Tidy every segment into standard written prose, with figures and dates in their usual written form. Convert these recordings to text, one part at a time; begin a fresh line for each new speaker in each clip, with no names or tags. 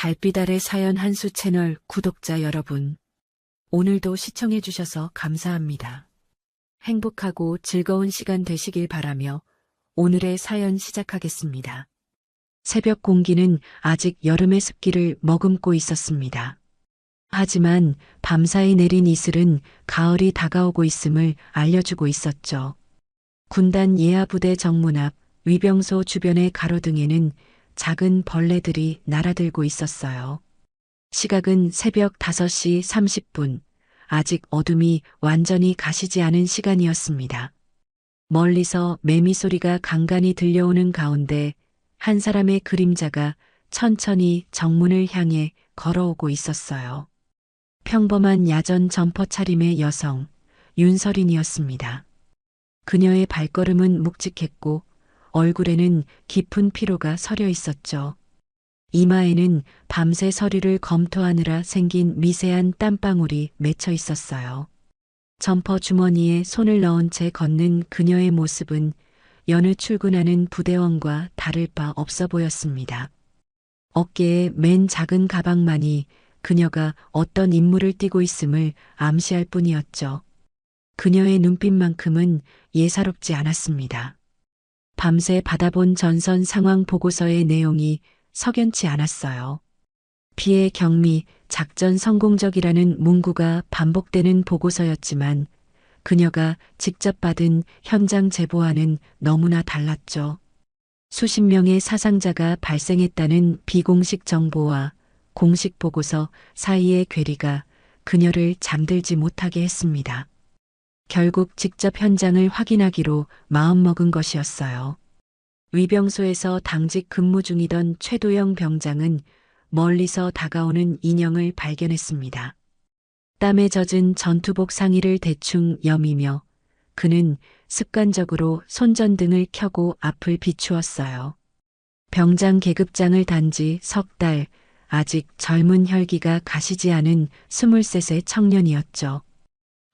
달빛 아래 사연 한수 채널 구독자 여러분, 오늘도 시청해주셔서 감사합니다. 행복하고 즐거운 시간 되시길 바라며 오늘의 사연 시작하겠습니다. 새벽 공기는 아직 여름의 습기를 머금고 있었습니다. 하지만 밤사이 내린 이슬은 가을이 다가오고 있음을 알려주고 있었죠. 군단 예하부대 정문 앞 위병소 주변의 가로등에는 작은 벌레들이 날아들고 있었어요. 시각은 새벽 5시 30분, 아직 어둠이 완전히 가시지 않은 시간이었습니다. 멀리서 매미 소리가 간간히 들려오는 가운데 한 사람의 그림자가 천천히 정문을 향해 걸어오고 있었어요. 평범한 야전 점퍼 차림의 여성, 윤설인이었습니다. 그녀의 발걸음은 묵직했고 얼굴에는 깊은 피로가 서려 있었죠. 이마에는 밤새 서류를 검토하느라 생긴 미세한 땀방울이 맺혀 있었어요. 점퍼 주머니에 손을 넣은 채 걷는 그녀의 모습은 여느 출근하는 부대원과 다를 바 없어 보였습니다. 어깨에 맨 작은 가방만이 그녀가 어떤 임무를 띠고 있음을 암시할 뿐이었죠. 그녀의 눈빛만큼은 예사롭지 않았습니다. 밤새 받아본 전선 상황 보고서의 내용이 석연치 않았어요. 피해 경미, 작전 성공적이라는 문구가 반복되는 보고서였지만 그녀가 직접 받은 현장 제보와는 너무나 달랐죠. 수십 명의 사상자가 발생했다는 비공식 정보와 공식 보고서 사이의 괴리가 그녀를 잠들지 못하게 했습니다. 결국 직접 현장을 확인하기로 마음먹은 것이었어요. 위병소에서 당직 근무 중이던 최도영 병장은 멀리서 다가오는 인형을 발견했습니다. 땀에 젖은 전투복 상의를 대충 여미며 그는 습관적으로 손전등을 켜고 앞을 비추었어요. 병장 계급장을 단 지 석 달, 아직 젊은 혈기가 가시지 않은 23세 청년이었죠.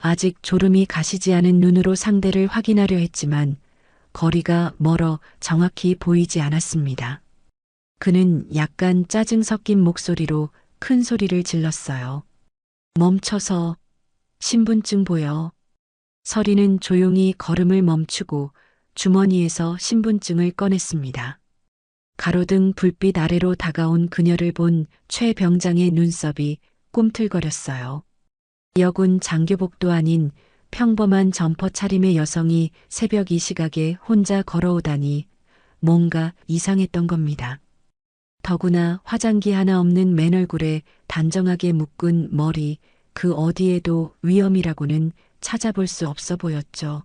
아직 졸음이 가시지 않은 눈으로 상대를 확인하려 했지만 거리가 멀어 정확히 보이지 않았습니다. 그는 약간 짜증 섞인 목소리로 큰 소리를 질렀어요. 멈춰서 신분증 보여. 설이는 조용히 걸음을 멈추고 주머니에서 신분증을 꺼냈습니다. 가로등 불빛 아래로 다가온 그녀를 본 최 병장의 눈썹이 꿈틀거렸어요. 여군 장교복도 아닌 평범한 점퍼 차림의 여성이 새벽 이 시각에 혼자 걸어오다니 뭔가 이상했던 겁니다. 더구나 화장기 하나 없는 맨 얼굴에 단정하게 묶은 머리, 그 어디에도 위험이라고는 찾아볼 수 없어 보였죠.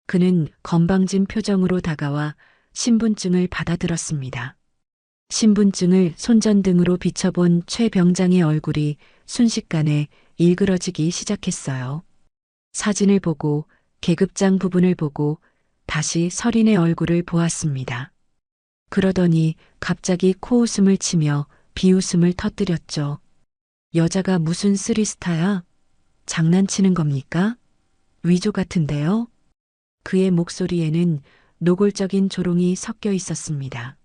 그는 건방진 표정으로 다가와 신분증을 받아들었습니다. 신분증을 손전등으로 비춰본 최 병장의 얼굴이 순식간에 일그러지기 시작했어요. 사진을 보고 계급장 부분을 보고 다시 설인의 얼굴을 보았습니다. 그러더니 갑자기 코웃음을 치며 비웃음을 터뜨렸죠. 여자가 무슨 쓰리스타야? 장난치는 겁니까? 위조 같은데요? 그의 목소리에는 노골적인 조롱이 섞여 있었습니다.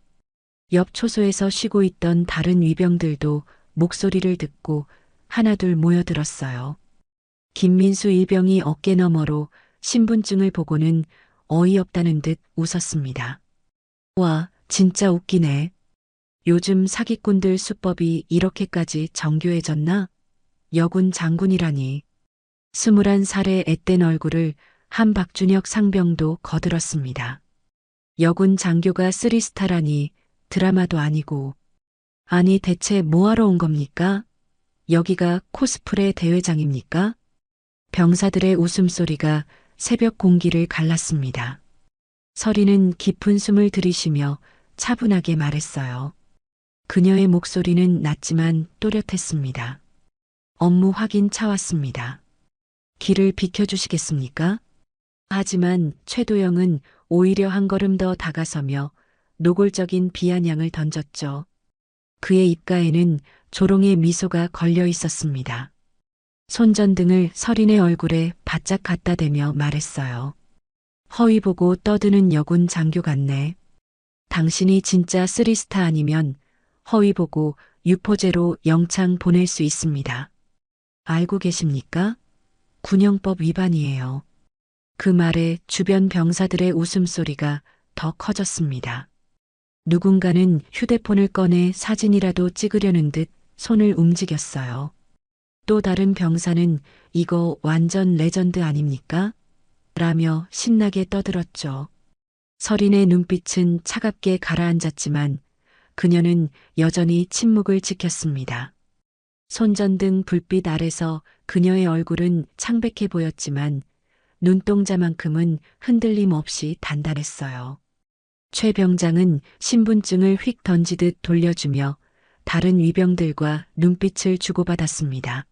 옆 초소에서 쉬고 있던 다른 위병들도 목소리를 듣고 하나둘 모여들었어요. 김민수 일병이 어깨 너머로 신분증을 보고는 어이없다는 듯 웃었습니다. 와, 진짜 웃기네. 요즘 사기꾼들 수법이 이렇게까지 정교해졌나? 여군 장군이라니. 21살의 앳된 얼굴을 한 박준혁 상병도 거들었습니다. 여군 장교가 쓰리스타라니 드라마도 아니고. 아니 대체 뭐하러 온 겁니까? 여기가 코스프레 대회장입니까? 병사들의 웃음소리가 새벽 공기를 갈랐습니다. 설이는 깊은 숨을 들이쉬며 차분하게 말했어요. 그녀의 목소리는 낮지만 또렷했습니다. 업무 확인 차 왔습니다. 길을 비켜주시겠습니까? 하지만 최도영은 오히려 한 걸음 더 다가서며 노골적인 비아냥을 던졌죠. 그의 입가에는 조롱의 미소가 걸려 있었습니다. 손전등을 설인의 얼굴에 바짝 갖다 대며 말했어요. 허위 보고 떠드는 여군 장교 같네. 당신이 진짜 쓰리스타 아니면 허위 보고 유포죄로 영창 보낼 수 있습니다. 알고 계십니까? 군형법 위반이에요. 그 말에 주변 병사들의 웃음소리가 더 커졌습니다. 누군가는 휴대폰을 꺼내 사진이라도 찍으려는 듯 손을 움직였어요. 또 다른 병사는 이거 완전 레전드 아닙니까? 라며 신나게 떠들었죠. 서린의 눈빛은 차갑게 가라앉았지만 그녀는 여전히 침묵을 지켰습니다. 손전등 불빛 아래서 그녀의 얼굴은 창백해 보였지만 눈동자만큼은 흔들림 없이 단단했어요. 최 병장은 신분증을 휙 던지듯 돌려주며 다른 위병들과 눈빛을 주고받았습니다.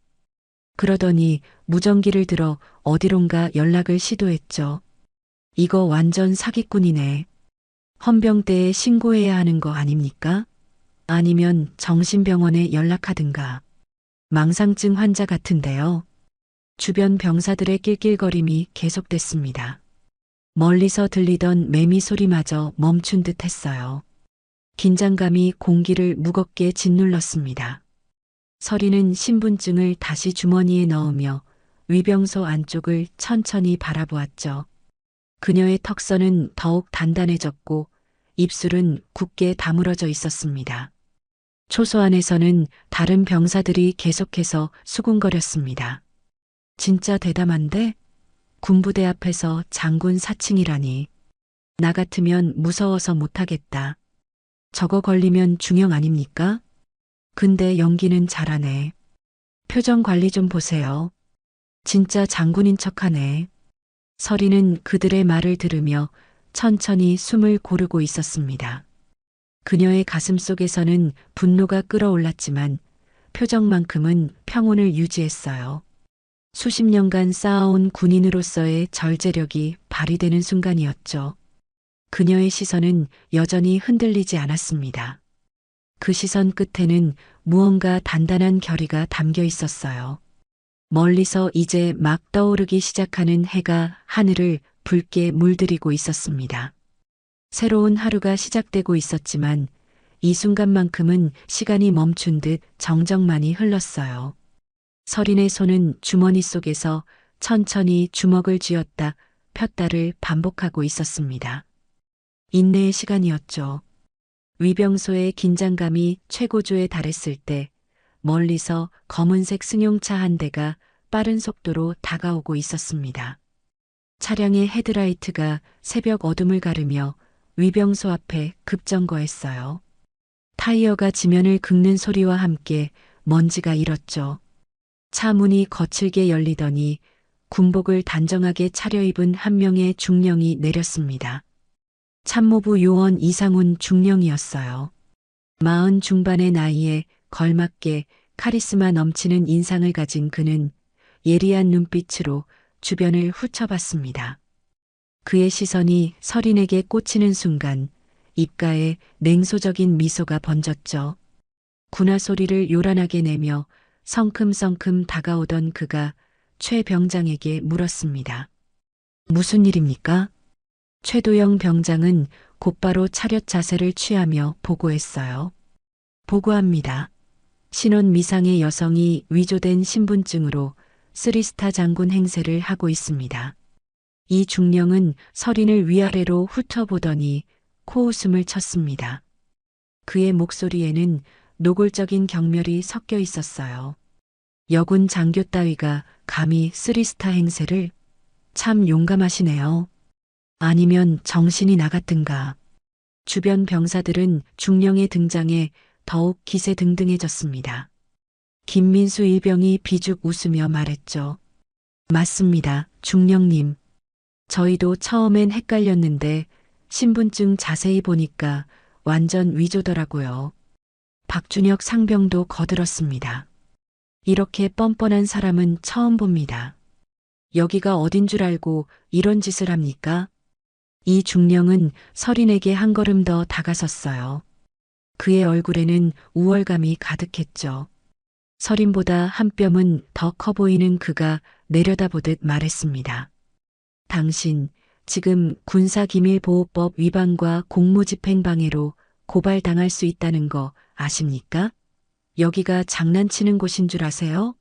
그러더니 무전기를 들어 어디론가 연락을 시도했죠. 이거 완전 사기꾼이네. 헌병대에 신고해야 하는 거 아닙니까? 아니면 정신병원에 연락하든가. 망상증 환자 같은데요. 주변 병사들의 낄낄거림이 계속됐습니다. 멀리서 들리던 매미 소리마저 멈춘 듯 했어요. 긴장감이 공기를 무겁게 짓눌렀습니다. 서리는 신분증을 다시 주머니에 넣으며 위병소 안쪽을 천천히 바라보았죠. 그녀의 턱선은 더욱 단단해졌고 입술은 굳게 다물어져 있었습니다. 초소 안에서는 다른 병사들이 계속해서 수군거렸습니다. 진짜 대담한데? 군부대 앞에서 장군 사칭이라니. 나 같으면 무서워서 못하겠다. 저거 걸리면 중형 아닙니까? 근데 연기는 잘하네. 표정 관리 좀 보세요. 진짜 장군인 척하네. 서리는 그들의 말을 들으며 천천히 숨을 고르고 있었습니다. 그녀의 가슴 속에서는 분노가 끓어올랐지만 표정만큼은 평온을 유지했어요. 수십 년간 쌓아온 군인으로서의 절제력이 발휘되는 순간이었죠. 그녀의 시선은 여전히 흔들리지 않았습니다. 그 시선 끝에는 무언가 단단한 결의가 담겨 있었어요. 멀리서 이제 막 떠오르기 시작하는 해가 하늘을 붉게 물들이고 있었습니다. 새로운 하루가 시작되고 있었지만 이 순간만큼은 시간이 멈춘 듯 정적만이 흘렀어요. 서린의 손은 주머니 속에서 천천히 주먹을 쥐었다 폈다를 반복하고 있었습니다. 인내의 시간이었죠. 위병소의 긴장감이 최고조에 달했을 때 멀리서 검은색 승용차 한 대가 빠른 속도로 다가오고 있었습니다. 차량의 헤드라이트가 새벽 어둠을 가르며 위병소 앞에 급정거했어요. 타이어가 지면을 긁는 소리와 함께 먼지가 일었죠. 차 문이 거칠게 열리더니 군복을 단정하게 차려입은 한 명의 중령이 내렸습니다. 참모부 요원 이상훈 중령이었어요. 40 중반의 나이에 걸맞게 카리스마 넘치는 인상을 가진 그는 예리한 눈빛으로 주변을 훑어봤습니다. 그의 시선이 서린에게 꽂히는 순간 입가에 냉소적인 미소가 번졌죠. 군화 소리를 요란하게 내며 성큼성큼 다가오던 그가 최 병장에게 물었습니다. 무슨 일입니까? 최도영 병장은 곧바로 차렷 자세를 취하며 보고했어요. 보고합니다. 신원 미상의 여성이 위조된 신분증으로 3스타 장군 행세를 하고 있습니다. 이 중령은 서린을 위아래로 훑어보더니 코웃음을 쳤습니다. 그의 목소리에는 노골적인 경멸이 섞여 있었어요. 여군 장교 따위가 감히 3스타 행세를? 참 용감하시네요. 아니면 정신이 나갔든가. 주변 병사들은 중령의 등장에 더욱 기세등등해졌습니다. 김민수 일병이 비죽 웃으며 말했죠. 맞습니다, 중령님. 저희도 처음엔 헷갈렸는데 신분증 자세히 보니까 완전 위조더라고요. 박준혁 상병도 거들었습니다. 이렇게 뻔뻔한 사람은 처음 봅니다. 여기가 어딘 줄 알고 이런 짓을 합니까? 이 중령은 서린에게 한 걸음 더 다가섰어요. 그의 얼굴에는 우월감이 가득했죠. 서린보다 한 뼘은 더 커 보이는 그가 내려다보듯 말했습니다. 당신 지금 군사기밀보호법 위반과 공무집행방해로 고발당할 수 있다는 거 아십니까? 여기가 장난치는 곳인 줄 아세요?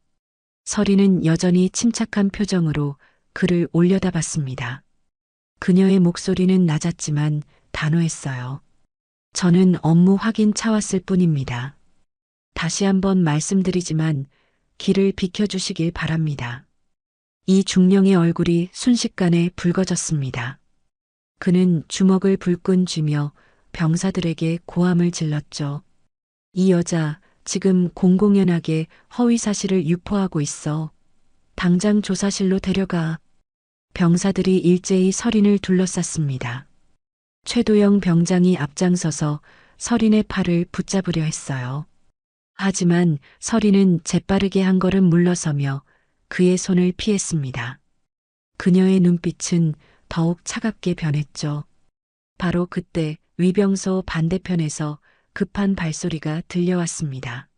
서리는 여전히 침착한 표정으로 그를 올려다봤습니다. 그녀의 목소리는 낮았지만 단호했어요. 저는 업무 확인 차왔을 뿐입니다. 다시 한번 말씀드리지만 길을 비켜주시길 바랍니다. 이 중령의 얼굴이 순식간에 붉어졌습니다. 그는 주먹을 불끈 쥐며 병사들에게 고함을 질렀죠. 이 여자 지금 공공연하게 허위 사실을 유포하고 있어. 당장 조사실로 데려가. 병사들이 일제히 서린을 둘러쌌습니다. 최도영 병장이 앞장서서 서린의 팔을 붙잡으려 했어요. 하지만 서린은 재빠르게 한 걸음 물러서며 그의 손을 피했습니다. 그녀의 눈빛은 더욱 차갑게 변했죠. 바로 그때 위병소 반대편에서 급한 발소리가 들려왔습니다.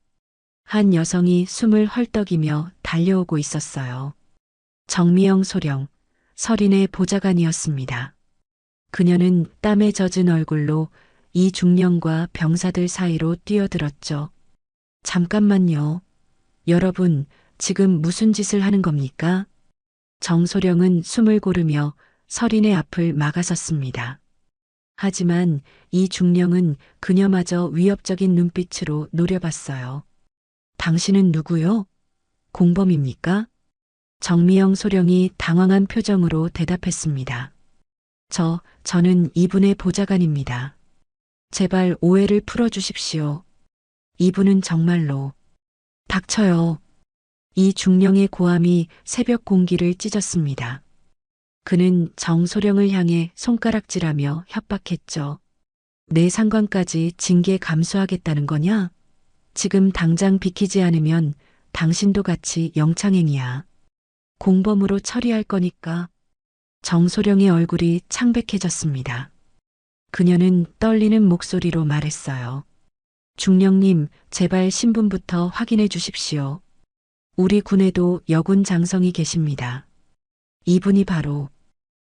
한 여성이 숨을 헐떡이며 달려오고 있었어요. 정미영 소령, 서린의 보좌관이었습니다. 그녀는 땀에 젖은 얼굴로 이 중령과 병사들 사이로 뛰어들었죠. 잠깐만요. 여러분, 지금 무슨 짓을 하는 겁니까? 정소령은 숨을 고르며 서린의 앞을 막아섰습니다. 하지만 이 중령은 그녀마저 위협적인 눈빛으로 노려봤어요. 당신은 누구요? 공범입니까? 정미영 소령이 당황한 표정으로 대답했습니다. 저는 이분의 보좌관입니다. 제발 오해를 풀어주십시오. 이분은 정말로. 닥쳐요. 이 중령의 고함이 새벽 공기를 찢었습니다. 그는 정소령을 향해 손가락질하며 협박했죠. 내 상관까지 징계 감수하겠다는 거냐? 지금 당장 비키지 않으면 당신도 같이 영창행이야. 공범으로 처리할 거니까. 정소령의 얼굴이 창백해졌습니다. 그녀는 떨리는 목소리로 말했어요. 중령님, 제발 신분부터 확인해 주십시오. 우리 군에도 여군 장성이 계십니다. 이분이 바로.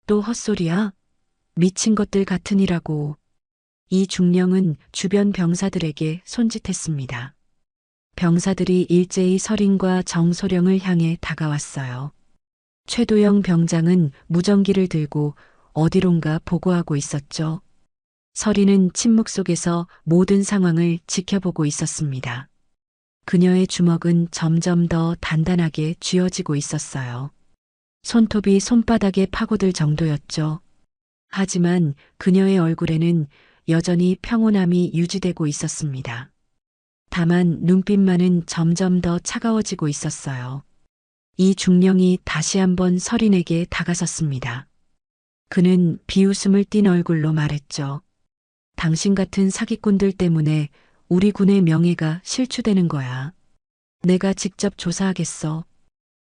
또 헛소리야? 미친 것들 같으니라고. 이 중령은 주변 병사들에게 손짓했습니다. 병사들이 일제히 서린과 정소령을 향해 다가왔어요. 최도영 병장은 무전기를 들고 어디론가 보고하고 있었죠. 서린은 침묵 속에서 모든 상황을 지켜보고 있었습니다. 그녀의 주먹은 점점 더 단단하게 쥐어지고 있었어요. 손톱이 손바닥에 파고들 정도였죠. 하지만 그녀의 얼굴에는 여전히 평온함이 유지되고 있었습니다. 다만 눈빛만은 점점 더 차가워지고 있었어요. 이 중령이 다시 한번 서린에게 다가섰습니다. 그는 비웃음을 띤 얼굴로 말했죠. 당신 같은 사기꾼들 때문에 우리 군의 명예가 실추되는 거야. 내가 직접 조사하겠어.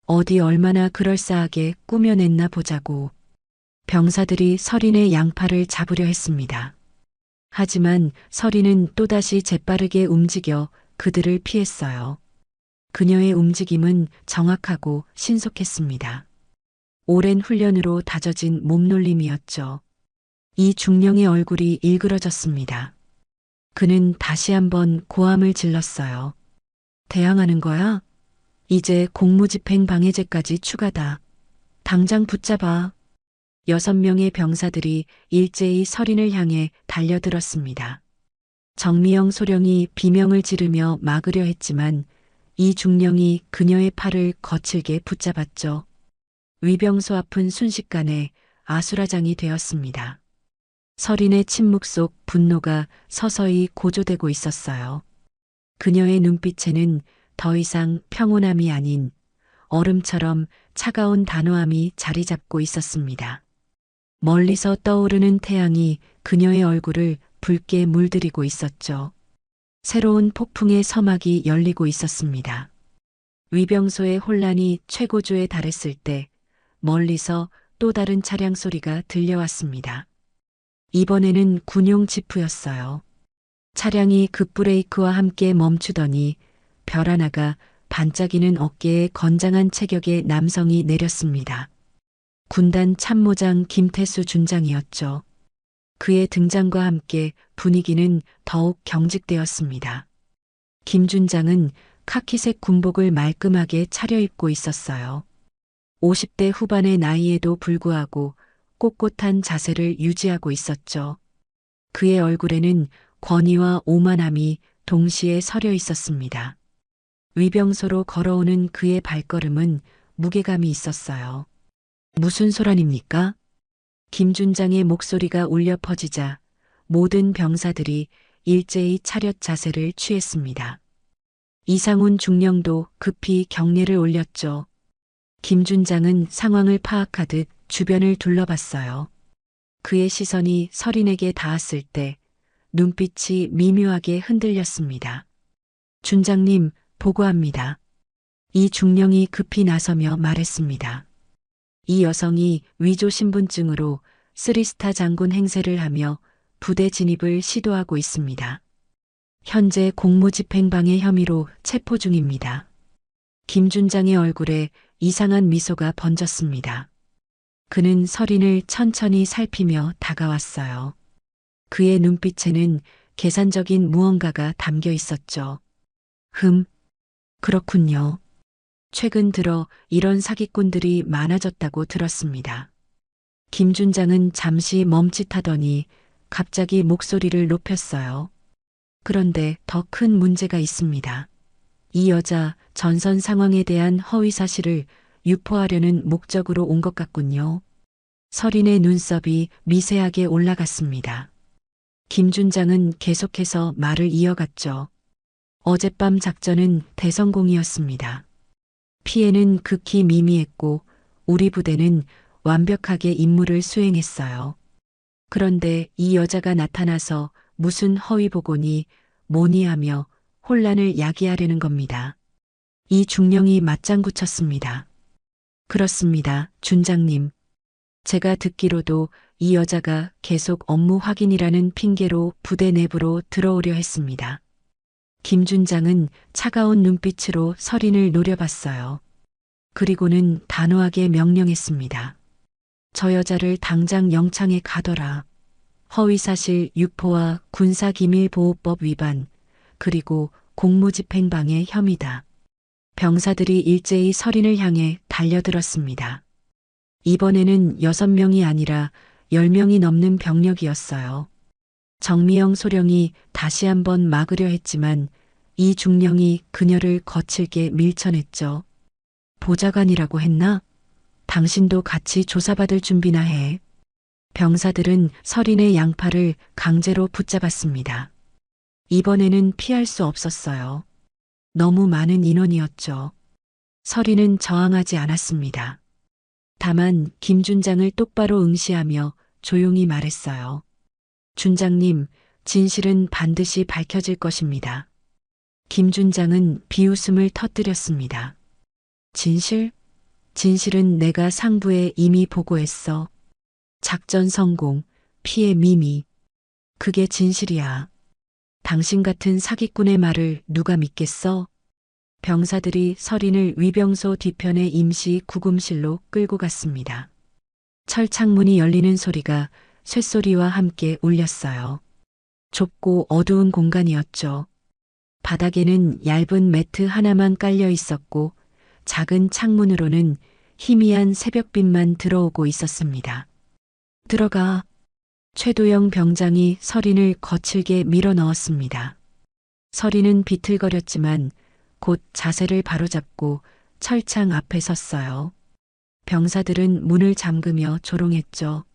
어디 얼마나 그럴싸하게 꾸며냈나 보자고. 병사들이 서린의 양팔을 잡으려 했습니다. 하지만 서린은 또다시 재빠르게 움직여 그들을 피했어요. 그녀의 움직임은 정확하고 신속했습니다. 오랜 훈련으로 다져진 몸놀림이었죠. 이 중령의 얼굴이 일그러졌습니다. 그는 다시 한번 고함을 질렀어요. 대항하는 거야? 이제 공무집행 방해죄까지 추가다. 당장 붙잡아. 6명의 병사들이 일제히 서린을 향해 달려들었습니다. 정미영 소령이 비명을 지르며 막으려 했지만 이 중령이 그녀의 팔을 거칠게 붙잡았죠. 위병소 앞은 순식간에 아수라장이 되었습니다. 서린의 침묵 속 분노가 서서히 고조되고 있었어요. 그녀의 눈빛에는 더 이상 평온함이 아닌 얼음처럼 차가운 단호함이 자리 잡고 있었습니다. 멀리서 떠오르는 태양이 그녀의 얼굴을 붉게 물들이고 있었죠. 새로운 폭풍의 서막이 열리고 있었습니다. 위병소의 혼란이 최고조에 달했을 때 멀리서 또 다른 차량 소리가 들려왔습니다. 이번에는 군용 지프였어요. 차량이 급브레이크와 함께 멈추더니 별 하나가 반짝이는 어깨에 건장한 체격의 남성이 내렸습니다. 군단 참모장 김태수 준장이었죠. 그의 등장과 함께 분위기는 더욱 경직되었습니다. 김 준장은 카키색 군복을 말끔하게 차려입고 있었어요. 50대 후반의 나이에도 불구하고 꼿꼿한 자세를 유지하고 있었죠. 그의 얼굴에는 권위와 오만함이 동시에 서려 있었습니다. 위병소로 걸어오는 그의 발걸음은 무게감이 있었어요. 무슨 소란입니까? 김 준장의 목소리가 울려 퍼지자 모든 병사들이 일제히 차렷 자세를 취했습니다. 이상훈 중령도 급히 경례를 올렸죠. 김 준장은 상황을 파악하듯 주변을 둘러봤어요. 그의 시선이 서린에게 닿았을 때 눈빛이 미묘하게 흔들렸습니다. 준장님, 보고합니다. 이 중령이 급히 나서며 말했습니다. 이 여성이 위조 신분증으로 쓰리스타 장군 행세를 하며 부대 진입을 시도하고 있습니다. 현재 공무집행방해 혐의로 체포 중입니다. 김 준장의 얼굴에 이상한 미소가 번졌습니다. 그는 서린을 천천히 살피며 다가왔어요. 그의 눈빛에는 계산적인 무언가가 담겨 있었죠. 그렇군요. 최근 들어 이런 사기꾼들이 많아졌다고 들었습니다. 김 준장은 잠시 멈칫하더니 갑자기 목소리를 높였어요. 그런데 더 큰 문제가 있습니다. 이 여자 전선 상황에 대한 허위 사실을 유포하려는 목적으로 온 것 같군요. 서린의 눈썹이 미세하게 올라갔습니다. 김 준장은 계속해서 말을 이어갔죠. 어젯밤 작전은 대성공이었습니다. 피해는 극히 미미했고 우리 부대는 완벽하게 임무를 수행했어요. 그런데 이 여자가 나타나서 무슨 허위 보고니 뭐니 하며 혼란을 야기하려는 겁니다. 이 중령이 맞장구 쳤습니다. 그렇습니다, 준장님. 제가 듣기로도 이 여자가 계속 업무 확인이라는 핑계로 부대 내부로 들어오려 했습니다. 김 준장은 차가운 눈빛으로 서린을 노려봤어요. 그리고는 단호하게 명령했습니다. 저 여자를 당장 영창에 가둬라. 허위사실 유포와 군사기밀보호법 위반, 그리고 공무집행방해 혐의다. 병사들이 일제히 서린을 향해 달려들었습니다. 이번에는 6명이 아니라 10명이 넘는 병력이었어요. 정미영 소령이 다시 한번 막으려 했지만 이 중령이 그녀를 거칠게 밀쳐냈죠. 보좌관이라고 했나? 당신도 같이 조사받을 준비나 해. 병사들은 서린의 양팔을 강제로 붙잡았습니다. 이번에는 피할 수 없었어요. 너무 많은 인원이었죠. 서린은 저항하지 않았습니다. 다만 김 준장을 똑바로 응시하며 조용히 말했어요. 준장님, 진실은 반드시 밝혀질 것입니다. 김 준장은 비웃음을 터뜨렸습니다. 진실? 진실은 내가 상부에 이미 보고했어. 작전 성공, 피해 미미. 그게 진실이야. 당신 같은 사기꾼의 말을 누가 믿겠어? 병사들이 서린을 위병소 뒤편의 임시 구금실로 끌고 갔습니다. 철창문이 열리는 소리가 쇳소리와 함께 울렸어요. 좁고 어두운 공간이었죠. 바닥에는 얇은 매트 하나만 깔려 있었고 작은 창문으로는 희미한 새벽빛만 들어오고 있었습니다. 들어가. 최도영 병장이 서린을 거칠게 밀어 넣었습니다. 서린은 비틀거렸지만 곧 자세를 바로잡고 철창 앞에 섰어요. 병사들은 문을 잠그며 조롱했죠.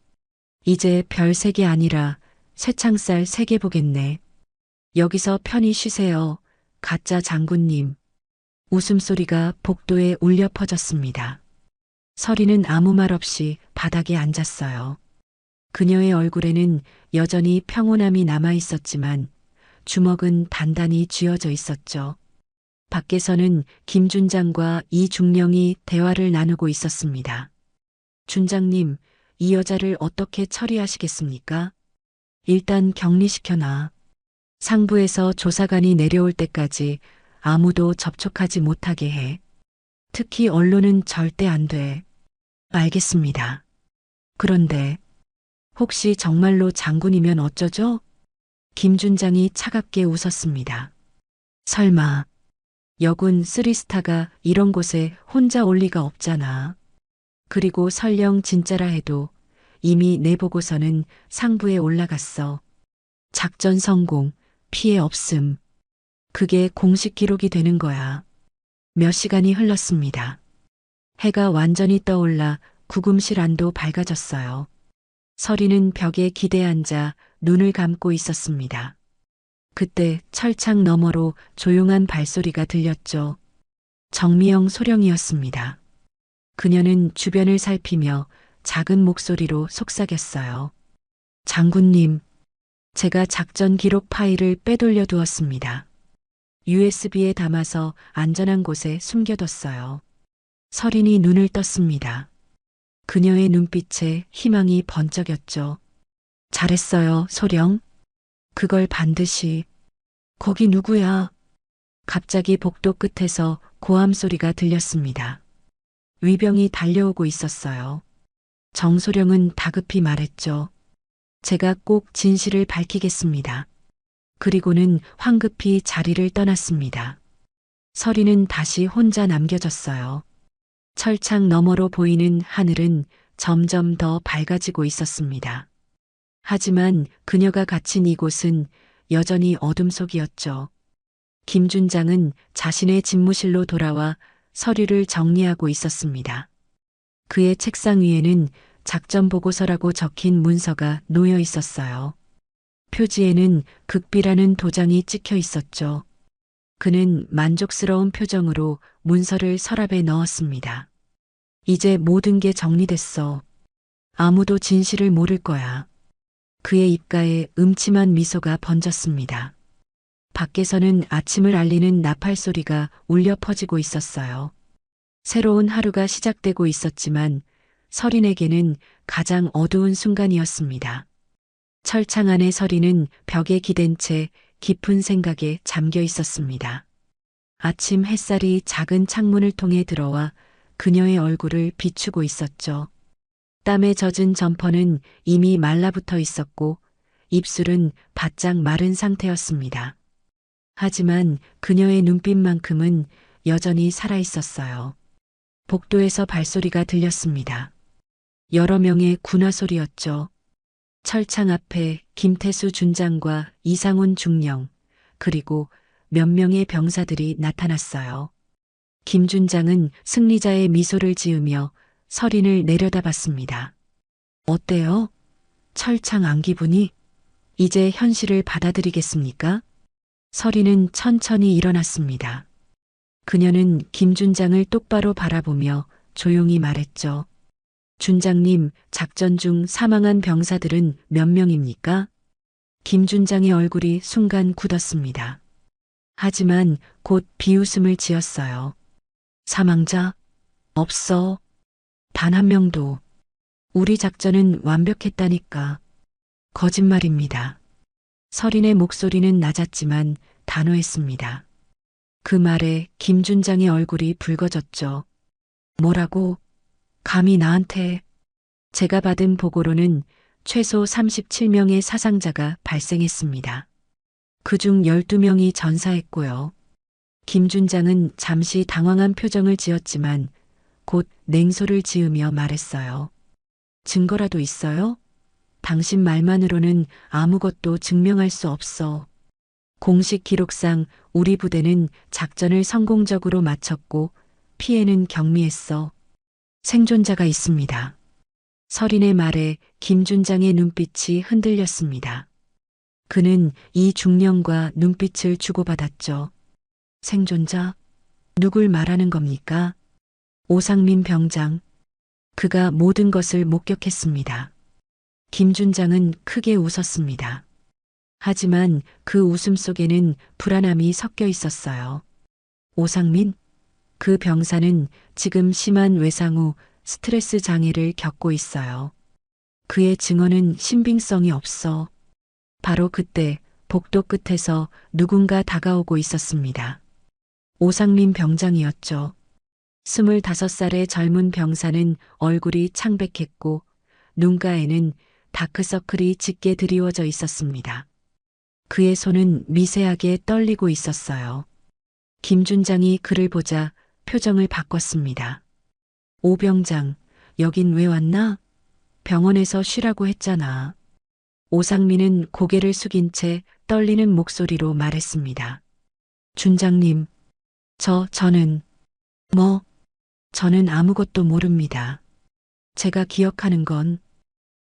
이제 별 3개 아니라 쇠창살 3개 보겠네. 여기서 편히 쉬세요. 가짜 장군님. 웃음소리가 복도에 울려 퍼졌습니다. 서린은 아무 말 없이 바닥에 앉았어요. 그녀의 얼굴에는 여전히 평온함이 남아 있었지만 주먹은 단단히 쥐어져 있었죠. 밖에서는 김 준장과 이 중령이 대화를 나누고 있었습니다. 준장님, 이 여자를 어떻게 처리하시겠습니까? 일단 격리시켜놔. 상부에서 조사관이 내려올 때까지 아무도 접촉하지 못하게 해. 특히 언론은 절대 안 돼. 알겠습니다. 그런데 혹시 정말로 장군이면 어쩌죠? 김 준장이 차갑게 웃었습니다. 설마 여군 쓰리스타가 이런 곳에 혼자 올 리가 없잖아. 그리고 설령 진짜라 해도 이미 내 보고서는 상부에 올라갔어. 작전 성공, 피해 없음. 그게 공식 기록이 되는 거야. 몇 시간이 흘렀습니다. 해가 완전히 떠올라 구금실 안도 밝아졌어요. 서리는 벽에 기대 앉아 눈을 감고 있었습니다. 그때 철창 너머로 조용한 발소리가 들렸죠. 정미영 소령이었습니다. 그녀는 주변을 살피며 작은 목소리로 속삭였어요. 장군님, 제가 작전 기록 파일을 빼돌려 두었습니다. USB에 담아서 안전한 곳에 숨겨뒀어요. 서린이 눈을 떴습니다. 그녀의 눈빛에 희망이 번쩍였죠. 잘했어요, 소령. 그걸 반드시. 거기 누구야? 갑자기 복도 끝에서 고함 소리가 들렸습니다. 위병이 달려오고 있었어요. 정소령은 다급히 말했죠. 제가 꼭 진실을 밝히겠습니다. 그리고는 황급히 자리를 떠났습니다. 서리는 다시 혼자 남겨졌어요. 철창 너머로 보이는 하늘은 점점 더 밝아지고 있었습니다. 하지만 그녀가 갇힌 이곳은 여전히 어둠 속이었죠. 김준장은 자신의 집무실로 돌아와 서류를 정리하고 있었습니다. 그의 책상 위에는 작전 보고서라고 적힌 문서가 놓여 있었어요. 표지에는 극비라는 도장이 찍혀 있었죠. 그는 만족스러운 표정으로 문서를 서랍에 넣었습니다. 이제 모든 게 정리됐어. 아무도 진실을 모를 거야. 그의 입가에 음침한 미소가 번졌습니다. 밖에서는 아침을 알리는 나팔 소리가 울려 퍼지고 있었어요. 새로운 하루가 시작되고 있었지만 서린에게는 가장 어두운 순간이었습니다. 철창 안의 서린은 벽에 기댄 채 깊은 생각에 잠겨 있었습니다. 아침 햇살이 작은 창문을 통해 들어와 그녀의 얼굴을 비추고 있었죠. 땀에 젖은 점퍼는 이미 말라붙어 있었고 입술은 바짝 마른 상태였습니다. 하지만 그녀의 눈빛만큼은 여전히 살아있었어요. 복도에서 발소리가 들렸습니다. 여러 명의 군화 소리였죠. 철창 앞에 김태수 준장과 이상훈 중령, 그리고 몇 명의 병사들이 나타났어요. 김 준장은 승리자의 미소를 지으며 서린을 내려다봤습니다. 어때요? 철창 안 기분이? 이제 현실을 받아들이겠습니까? 서린은 천천히 일어났습니다. 그녀는 김 준장을 똑바로 바라보며 조용히 말했죠. 준장님, 작전 중 사망한 병사들은 몇 명입니까? 김 준장의 얼굴이 순간 굳었습니다. 하지만 곧 비웃음을 지었어요. 사망자? 없어. 단 한 명도. 우리 작전은 완벽했다니까. 거짓말입니다. 서린의 목소리는 낮았지만 단호했습니다. 그 말에 김 준장의 얼굴이 붉어졌죠. 뭐라고? 감히 나한테. 제가 받은 보고로는 최소 37명의 사상자가 발생했습니다. 그중 12명이 전사했고요. 김 준장은 잠시 당황한 표정을 지었지만 곧 냉소를 지으며 말했어요. 증거라도 있어요? 당신 말만으로는 아무것도 증명할 수 없어. 공식 기록상 우리 부대는 작전을 성공적으로 마쳤고 피해는 경미했어. 생존자가 있습니다. 서린의 말에 김 준장의 눈빛이 흔들렸습니다. 그는 이 중령과 눈빛을 주고받았죠. 생존자? 누굴 말하는 겁니까? 오상민 병장. 그가 모든 것을 목격했습니다. 김 준장은 크게 웃었습니다. 하지만 그 웃음 속에는 불안함이 섞여 있었어요. 오상민? 그 병사는 지금 심한 외상 후 스트레스 장애를 겪고 있어요. 그의 증언은 신빙성이 없어. 바로 그때 복도 끝에서 누군가 다가오고 있었습니다. 오상민 병장이었죠. 25살의 젊은 병사는 얼굴이 창백했고 눈가에는 다크서클이 짙게 드리워져 있었습니다. 그의 손은 미세하게 떨리고 있었어요. 김준장이 그를 보자 표정을 바꿨습니다. 오 병장, 여긴 왜 왔나? 병원에서 쉬라고 했잖아. 오상민은 고개를 숙인 채 떨리는 목소리로 말했습니다. 준장님, 저는, 뭐, 저는 아무것도 모릅니다. 제가 기억하는 건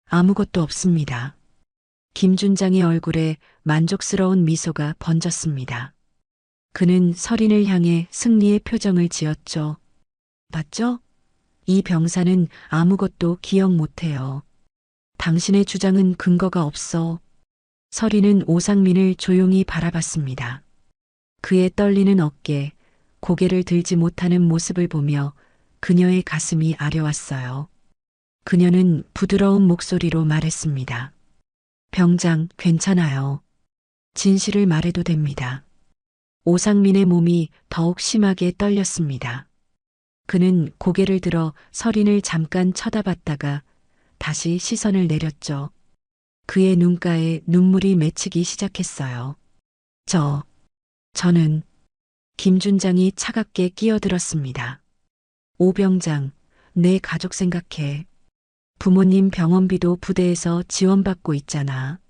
아무것도 없습니다. 김준장의 얼굴에 만족스러운 미소가 번졌습니다. 그는 서린을 향해 승리의 표정을 지었죠. 봤죠? 이 병사는 아무것도 기억 못해요. 당신의 주장은 근거가 없어. 서린은 오상민을 조용히 바라봤습니다. 그의 떨리는 어깨, 고개를 들지 못하는 모습을 보며 그녀의 가슴이 아려왔어요. 그녀는 부드러운 목소리로 말했습니다. 병장, 괜찮아요. 진실을 말해도 됩니다. 오상민의 몸이 더욱 심하게 떨렸습니다. 그는 고개를 들어 서린을 잠깐 쳐다봤다가 다시 시선을 내렸죠. 그의 눈가에 눈물이 맺히기 시작했어요. 저는 김준장이 차갑게 끼어들었습니다. 오병장, 내 가족 생각해. 부모님 병원비도 부대에서 지원받고 있잖아.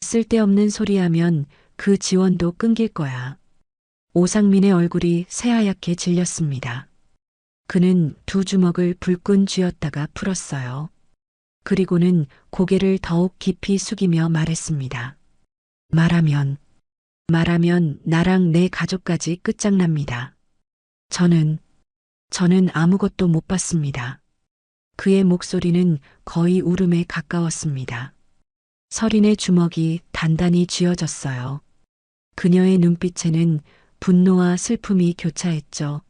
쓸데없는 소리하면 그 지원도 끊길 거야. 오상민의 얼굴이 새하얗게 질렸습니다. 그는 두 주먹을 불끈 쥐었다가 풀었어요. 그리고는 고개를 더욱 깊이 숙이며 말했습니다. 말하면 나랑 내 가족까지 끝장납니다. 저는 아무것도 못 봤습니다. 그의 목소리는 거의 울음에 가까웠습니다. 서린의 주먹이 단단히 쥐어졌어요. 그녀의 눈빛에는 분노와 슬픔이 교차했죠.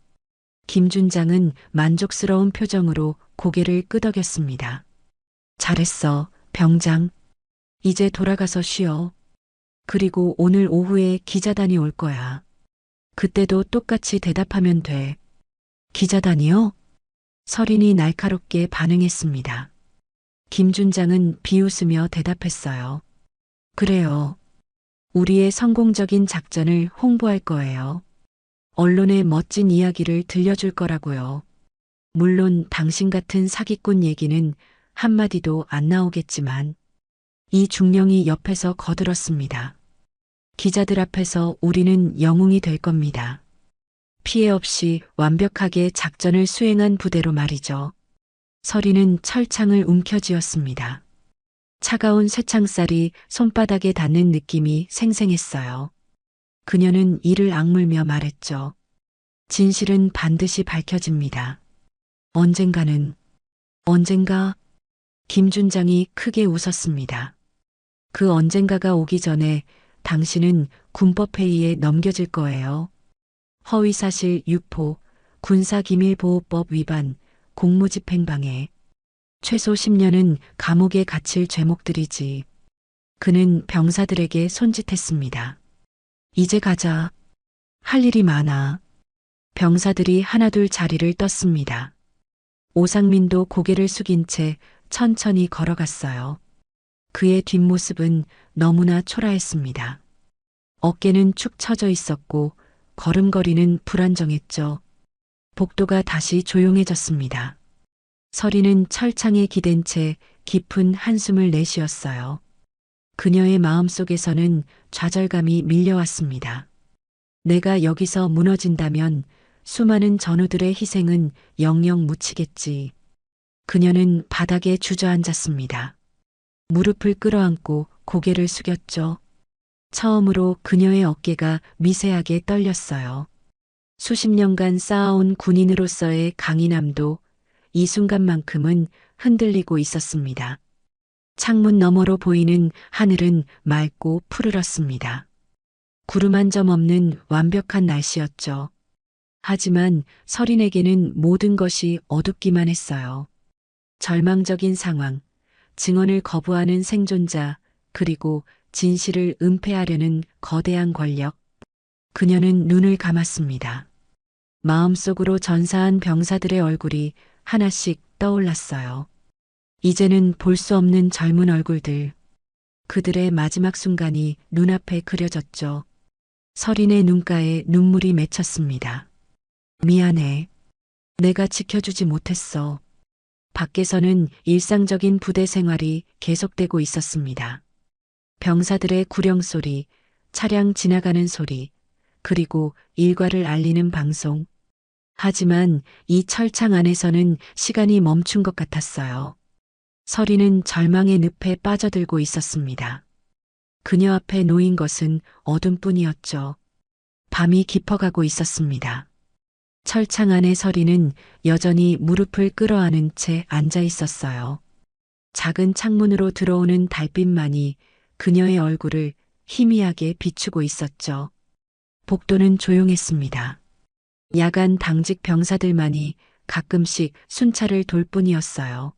김준장은 만족스러운 표정으로 고개를 끄덕였습니다. 잘했어, 병장. 이제 돌아가서 쉬어. 그리고 오늘 오후에 기자단이 올 거야. 그때도 똑같이 대답하면 돼. 기자단이요? 서린이 날카롭게 반응했습니다. 김준장은 비웃으며 대답했어요. 그래요. 우리의 성공적인 작전을 홍보할 거예요. 언론에 멋진 이야기를 들려줄 거라고요. 물론 당신 같은 사기꾼 얘기는 한마디도 안 나오겠지만 이 중령이 옆에서 거들었습니다. 기자들 앞에서 우리는 영웅이 될 겁니다. 피해 없이 완벽하게 작전을 수행한 부대로 말이죠. 서린은 철창을 움켜쥐었습니다. 차가운 쇠창살이 손바닥에 닿는 느낌이 생생했어요. 그녀는 이를 악물며 말했죠. 진실은 반드시 밝혀집니다. 언젠가 김준장이 크게 웃었습니다. 그 언젠가가 오기 전에 당신은 군법회의에 넘겨질 거예요. 허위사실 유포, 군사기밀보호법 위반, 공무집행방해. 최소 10년은 감옥에 갇힐 죄목들이지. 그는 병사들에게 손짓했습니다. 이제 가자. 할 일이 많아. 병사들이 하나둘 자리를 떴습니다. 오상민도 고개를 숙인 채 천천히 걸어갔어요. 그의 뒷모습은 너무나 초라했습니다. 어깨는 축 처져 있었고 걸음걸이는 불안정했죠. 복도가 다시 조용해졌습니다. 서린은 철창에 기댄 채 깊은 한숨을 내쉬었어요. 그녀의 마음속에서는 좌절감이 밀려왔습니다. 내가 여기서 무너진다면 수많은 전우들의 희생은 영영 묻히겠지. 그녀는 바닥에 주저앉았습니다. 무릎을 끌어안고 고개를 숙였죠. 처음으로 그녀의 어깨가 미세하게 떨렸어요. 수십 년간 쌓아온 군인으로서의 강인함도 이 순간만큼은 흔들리고 있었습니다. 창문 너머로 보이는 하늘은 맑고 푸르렀습니다. 구름 한 점 없는 완벽한 날씨였죠. 하지만 서린에게는 모든 것이 어둡기만 했어요. 절망적인 상황, 증언을 거부하는 생존자, 그리고 진실을 은폐하려는 거대한 권력. 그녀는 눈을 감았습니다. 마음속으로 전사한 병사들의 얼굴이 하나씩 떠올랐어요. 이제는 볼 수 없는 젊은 얼굴들. 그들의 마지막 순간이 눈앞에 그려졌죠. 서린의 눈가에 눈물이 맺혔습니다. 미안해. 내가 지켜주지 못했어. 밖에서는 일상적인 부대 생활이 계속되고 있었습니다. 병사들의 구령 소리, 차량 지나가는 소리, 그리고 일과를 알리는 방송. 하지만 이 철창 안에서는 시간이 멈춘 것 같았어요. 서리는 절망의 늪에 빠져들고 있었습니다. 그녀 앞에 놓인 것은 어둠뿐이었죠. 밤이 깊어가고 있었습니다. 철창 안에 서리는 여전히 무릎을 끌어안은 채 앉아 있었어요. 작은 창문으로 들어오는 달빛만이 그녀의 얼굴을 희미하게 비추고 있었죠. 복도는 조용했습니다. 야간 당직 병사들만이 가끔씩 순찰을 돌 뿐이었어요.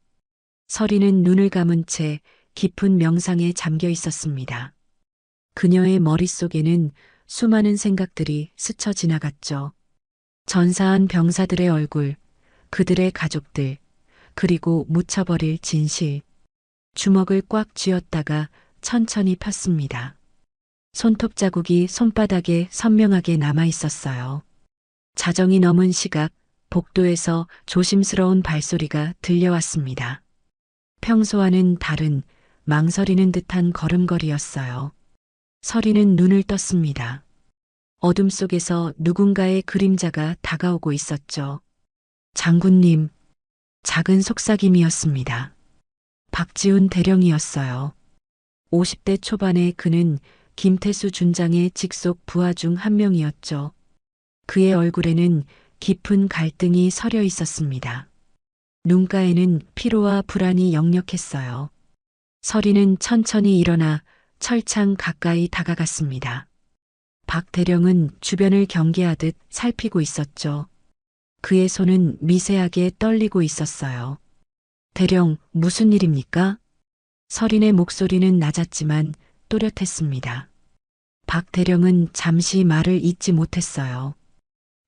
서리는 눈을 감은 채 깊은 명상에 잠겨 있었습니다. 그녀의 머릿속에는 수많은 생각들이 스쳐 지나갔죠. 전사한 병사들의 얼굴, 그들의 가족들, 그리고 묻혀버릴 진실. 주먹을 꽉 쥐었다가 천천히 폈습니다. 손톱 자국이 손바닥에 선명하게 남아 있었어요. 자정이 넘은 시각, 복도에서 조심스러운 발소리가 들려왔습니다. 평소와는 다른 망설이는 듯한 걸음걸이였어요. 서리는 눈을 떴습니다. 어둠 속에서 누군가의 그림자가 다가오고 있었죠. 장군님, 작은 속삭임이었습니다. 박지훈 대령이었어요. 50대 초반의 그는 김태수 준장의 직속 부하 중 한 명이었죠. 그의 얼굴에는 깊은 갈등이 서려 있었습니다. 눈가에는 피로와 불안이 역력했어요. 서리는 천천히 일어나 철창 가까이 다가갔습니다. 박 대령은 주변을 경계하듯 살피고 있었죠. 그의 손은 미세하게 떨리고 있었어요. 대령, 무슨 일입니까? 서린의 목소리는 낮았지만 또렷했습니다. 박 대령은 잠시 말을 잇지 못했어요.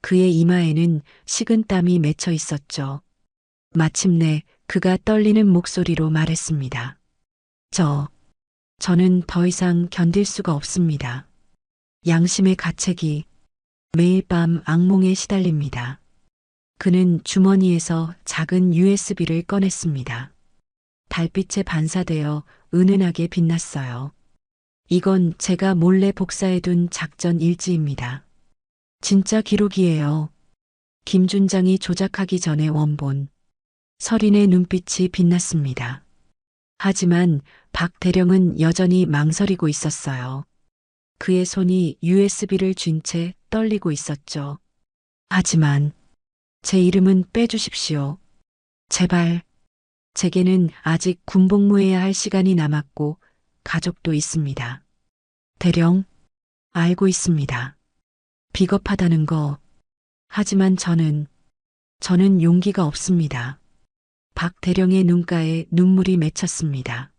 그의 이마에는 식은땀이 맺혀 있었죠. 마침내 그가 떨리는 목소리로 말했습니다. 저는 더 이상 견딜 수가 없습니다. 양심의 가책이 매일 밤 악몽에 시달립니다. 그는 주머니에서 작은 USB를 꺼냈습니다. 달빛에 반사되어 은은하게 빛났어요. 이건 제가 몰래 복사해둔 작전 일지입니다. 진짜 기록이에요. 김준장이 조작하기 전에 원본. 서린의 눈빛이 빛났습니다. 하지만 박 대령은 여전히 망설이고 있었어요. 그의 손이 USB를 쥔 채 떨리고 있었죠. 하지만 제 이름은 빼주십시오. 제발. 제게는 아직 군복무해야 할 시간이 남았고 가족도 있습니다. 대령, 알고 있습니다. 비겁하다는 거. 하지만 저는 용기가 없습니다. 박 대령의 눈가에 눈물이 맺혔습니다.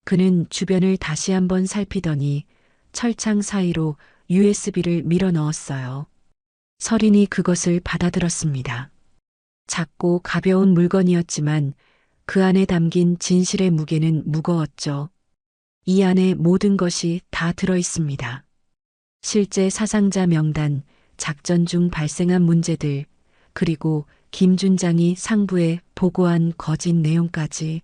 그는 주변을 다시 한번 살피더니 철창 사이로 USB를 밀어 넣었어요. 서린이 그것을 받아들었습니다. 작고 가벼운 물건이었지만 그 안에 담긴 진실의 무게는 무거웠죠. 이 안에 모든 것이 다 들어 있습니다. 실제 사상자 명단, 작전 중 발생한 문제들, 그리고 김준장이 상부에 보고한 거짓 내용까지.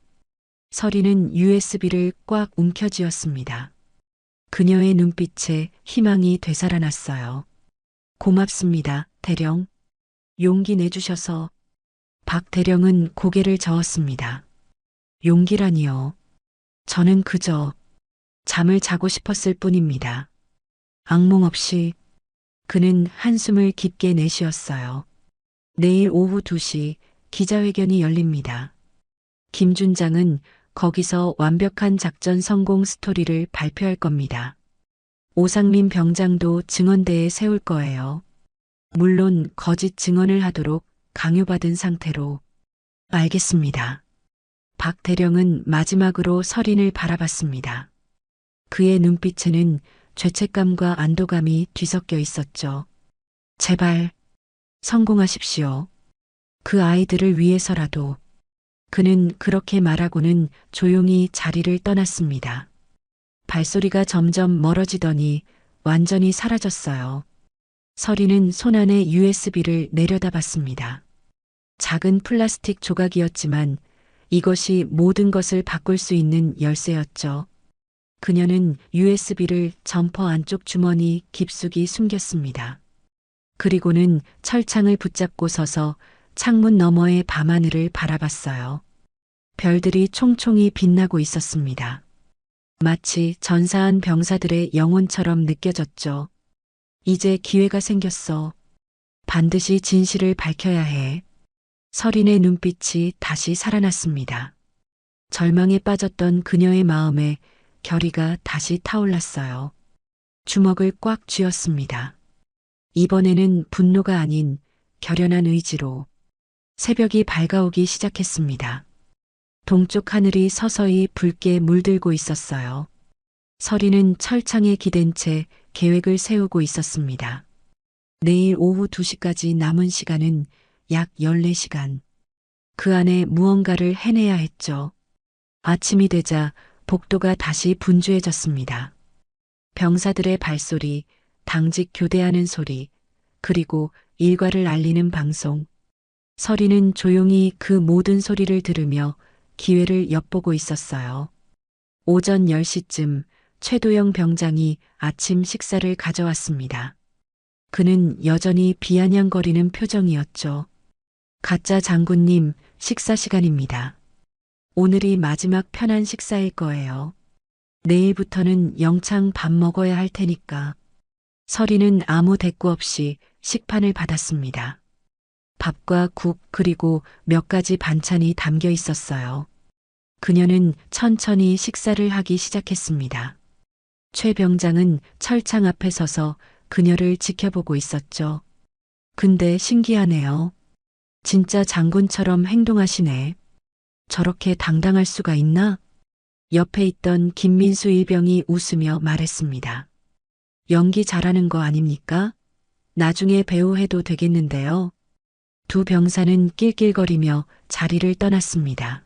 서리는 USB를 꽉 움켜쥐었습니다. 그녀의 눈빛에 희망이 되살아났어요. 고맙습니다, 대령. 용기 내주셔서. 박 대령은 고개를 저었습니다. 용기라니요. 저는 그저 잠을 자고 싶었을 뿐입니다. 악몽 없이. 그는 한숨을 깊게 내쉬었어요. 내일 오후 2시 기자회견이 열립니다. 김준장은 거기서 완벽한 작전 성공 스토리를 발표할 겁니다. 오상민 병장도 증언대에 세울 거예요. 물론 거짓 증언을 하도록 강요받은 상태로. 알겠습니다. 박 대령은 마지막으로 서린을 바라봤습니다. 그의 눈빛에는 죄책감과 안도감이 뒤섞여 있었죠. 제발 성공하십시오. 그 아이들을 위해서라도. 그는 그렇게 말하고는 조용히 자리를 떠났습니다. 발소리가 점점 멀어지더니 완전히 사라졌어요. 서리는 손안에 USB를 내려다봤습니다. 작은 플라스틱 조각이었지만 이것이 모든 것을 바꿀 수 있는 열쇠였죠. 그녀는 USB를 점퍼 안쪽 주머니 깊숙이 숨겼습니다. 그리고는 철창을 붙잡고 서서 창문 너머의 밤하늘을 바라봤어요. 별들이 총총히 빛나고 있었습니다. 마치 전사한 병사들의 영혼처럼 느껴졌죠. 이제 기회가 생겼어. 반드시 진실을 밝혀야 해. 서린의 눈빛이 다시 살아났습니다. 절망에 빠졌던 그녀의 마음에 결의가 다시 타올랐어요. 주먹을 꽉 쥐었습니다. 이번에는 분노가 아닌 결연한 의지로. 새벽이 밝아오기 시작했습니다. 동쪽 하늘이 서서히 붉게 물들고 있었어요. 서리는 철창에 기댄 채 계획을 세우고 있었습니다. 내일 오후 2시까지 남은 시간은 약 14시간. 그 안에 무언가를 해내야 했죠. 아침이 되자 복도가 다시 분주해졌습니다. 병사들의 발소리, 당직 교대하는 소리, 그리고 일과를 알리는 방송. 서리는 조용히 그 모든 소리를 들으며 기회를 엿보고 있었어요. 오전 10시쯤 최도영 병장이 아침 식사를 가져왔습니다. 그는 여전히 비아냥거리는 표정이었죠. 가짜 장군님, 식사 시간입니다. 오늘이 마지막 편한 식사일 거예요. 내일부터는 영창 밥 먹어야 할 테니까. 서리는 아무 대꾸 없이 식판을 받았습니다. 밥과 국 그리고 몇 가지 반찬이 담겨 있었어요. 그녀는 천천히 식사를 하기 시작했습니다. 최 병장은 철창 앞에 서서 그녀를 지켜보고 있었죠. 근데 신기하네요. 진짜 장군처럼 행동하시네. 저렇게 당당할 수가 있나? 옆에 있던 김민수 일병이 웃으며 말했습니다. 연기 잘하는 거 아닙니까? 나중에 배우 해도 되겠는데요. 두 병사는 낄낄거리며 자리를 떠났습니다.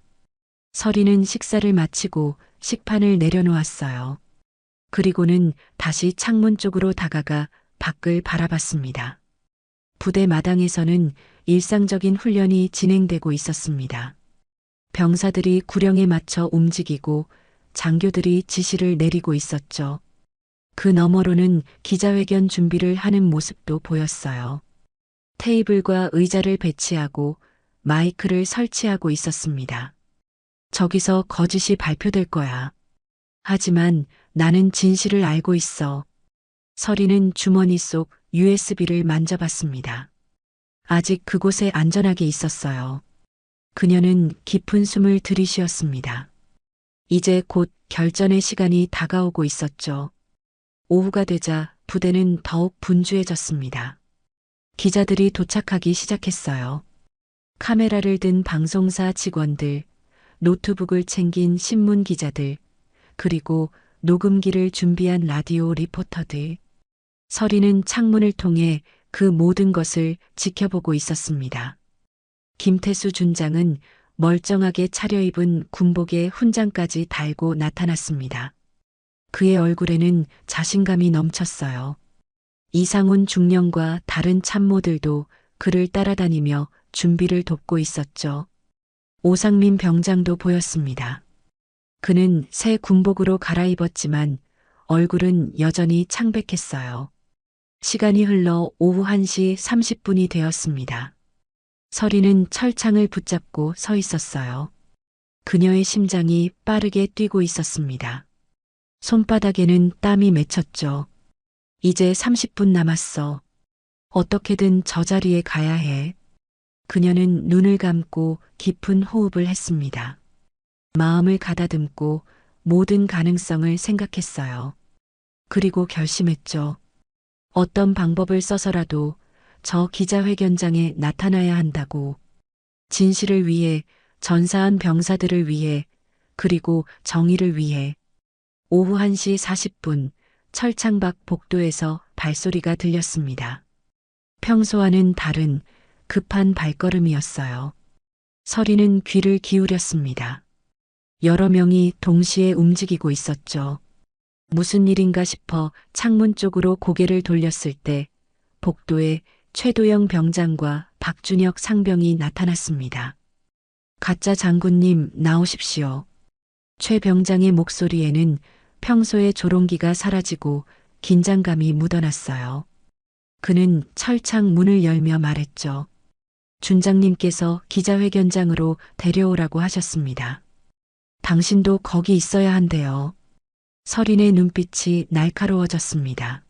서리는 식사를 마치고 식판을 내려놓았어요. 그리고는 다시 창문 쪽으로 다가가 밖을 바라봤습니다. 부대 마당에서는 일상적인 훈련이 진행되고 있었습니다. 병사들이 구령에 맞춰 움직이고 장교들이 지시를 내리고 있었죠. 그 너머로는 기자회견 준비를 하는 모습도 보였어요. 테이블과 의자를 배치하고 마이크를 설치하고 있었습니다. 저기서 거짓이 발표될 거야. 하지만 나는 진실을 알고 있어. 서리는 주머니 속 USB를 만져봤습니다. 아직 그곳에 안전하게 있었어요. 그녀는 깊은 숨을 들이쉬었습니다. 이제 곧 결전의 시간이 다가오고 있었죠. 오후가 되자 부대는 더욱 분주해졌습니다. 기자들이 도착하기 시작했어요. 카메라를 든 방송사 직원들, 노트북을 챙긴 신문 기자들, 그리고 녹음기를 준비한 라디오 리포터들. 서리는 창문을 통해 그 모든 것을 지켜보고 있었습니다. 김태수 준장은 멀쩡하게 차려입은 군복에 훈장까지 달고 나타났습니다. 그의 얼굴에는 자신감이 넘쳤어요. 이상훈 중령과 다른 참모들도 그를 따라다니며 준비를 돕고 있었죠. 오상민 병장도 보였습니다. 그는 새 군복으로 갈아입었지만 얼굴은 여전히 창백했어요. 시간이 흘러 오후 1시 30분이 되었습니다. 서리는 철창을 붙잡고 서 있었어요. 그녀의 심장이 빠르게 뛰고 있었습니다. 손바닥에는 땀이 맺혔죠. 이제 30분 남았어. 어떻게든 저 자리에 가야 해. 그녀는 눈을 감고 깊은 호흡을 했습니다. 마음을 가다듬고 모든 가능성을 생각했어요. 그리고 결심했죠. 어떤 방법을 써서라도 저 기자회견장에 나타나야 한다고. 진실을 위해, 전사한 병사들을 위해, 그리고 정의를 위해. 오후 1시 40분 철창 밖 복도에서 발소리가 들렸습니다. 평소와는 다른 급한 발걸음이었어요. 서리는 귀를 기울였습니다. 여러 명이 동시에 움직이고 있었죠. 무슨 일인가 싶어 창문 쪽으로 고개를 돌렸을 때 복도에 최도영 병장과 박준혁 상병이 나타났습니다. 가짜 장군님 나오십시오. 최 병장의 목소리에는 평소의 조롱기가 사라지고 긴장감이 묻어났어요. 그는 철창 문을 열며 말했죠. 준장님께서 기자회견장으로 데려오라고 하셨습니다. 당신도 거기 있어야 한대요. 서린의 눈빛이 날카로워졌습니다.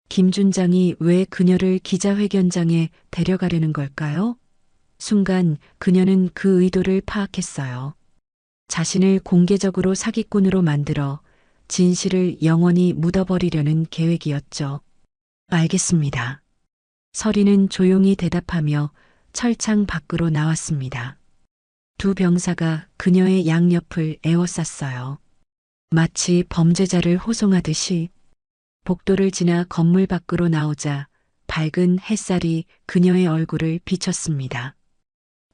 김 준장이 왜 그녀를 기자회견장에 데려가려는 걸까요? 순간 그녀는 그 의도를 파악했어요. 자신을 공개적으로 사기꾼으로 만들어 진실을 영원히 묻어버리려는 계획이었죠. 알겠습니다. 서린은 조용히 대답하며 철창 밖으로 나왔습니다. 두 병사가 그녀의 양옆을 에워쌌어요. 마치 범죄자를 호송하듯이. 복도를 지나 건물 밖으로 나오자 밝은 햇살이 그녀의 얼굴을 비췄습니다.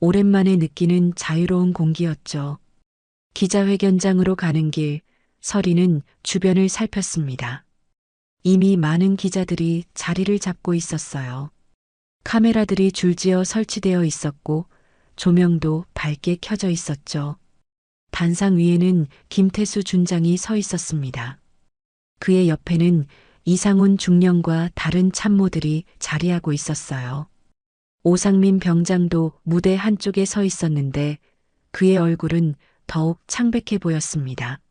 오랜만에 느끼는 자유로운 공기였죠. 기자회견장으로 가는 길, 서린은 주변을 살폈습니다. 이미 많은 기자들이 자리를 잡고 있었어요. 카메라들이 줄지어 설치되어 있었고 조명도 밝게 켜져 있었죠. 단상 위에는 김태수 준장이 서 있었습니다. 그의 옆에는 이상훈 중령과 다른 참모들이 자리하고 있었어요. 오상민 병장도 무대 한쪽에 서 있었는데 그의 얼굴은 더욱 창백해 보였습니다.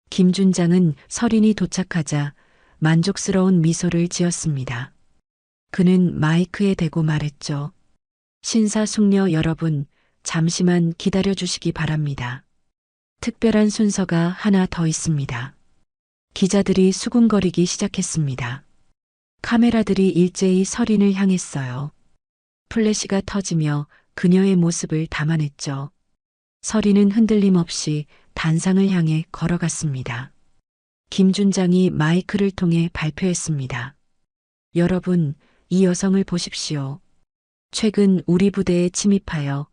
김 준장은 서린이 도착하자 만족스러운 미소를 지었습니다. 그는 마이크에 대고 말했죠. 신사숙녀 여러분, 잠시만 기다려 주시기 바랍니다. 특별한 순서가 하나 더 있습니다. 기자들이 수군거리기 시작했습니다. 카메라들이 일제히 서린을 향했어요. 플래시가 터지며 그녀의 모습을 담아냈죠. 서린은 흔들림 없이 단상을 향해 걸어갔습니다. 김 준장이 마이크를 통해 발표했습니다. 여러분, 이 여성을 보십시오. 최근 우리 부대에 침입하여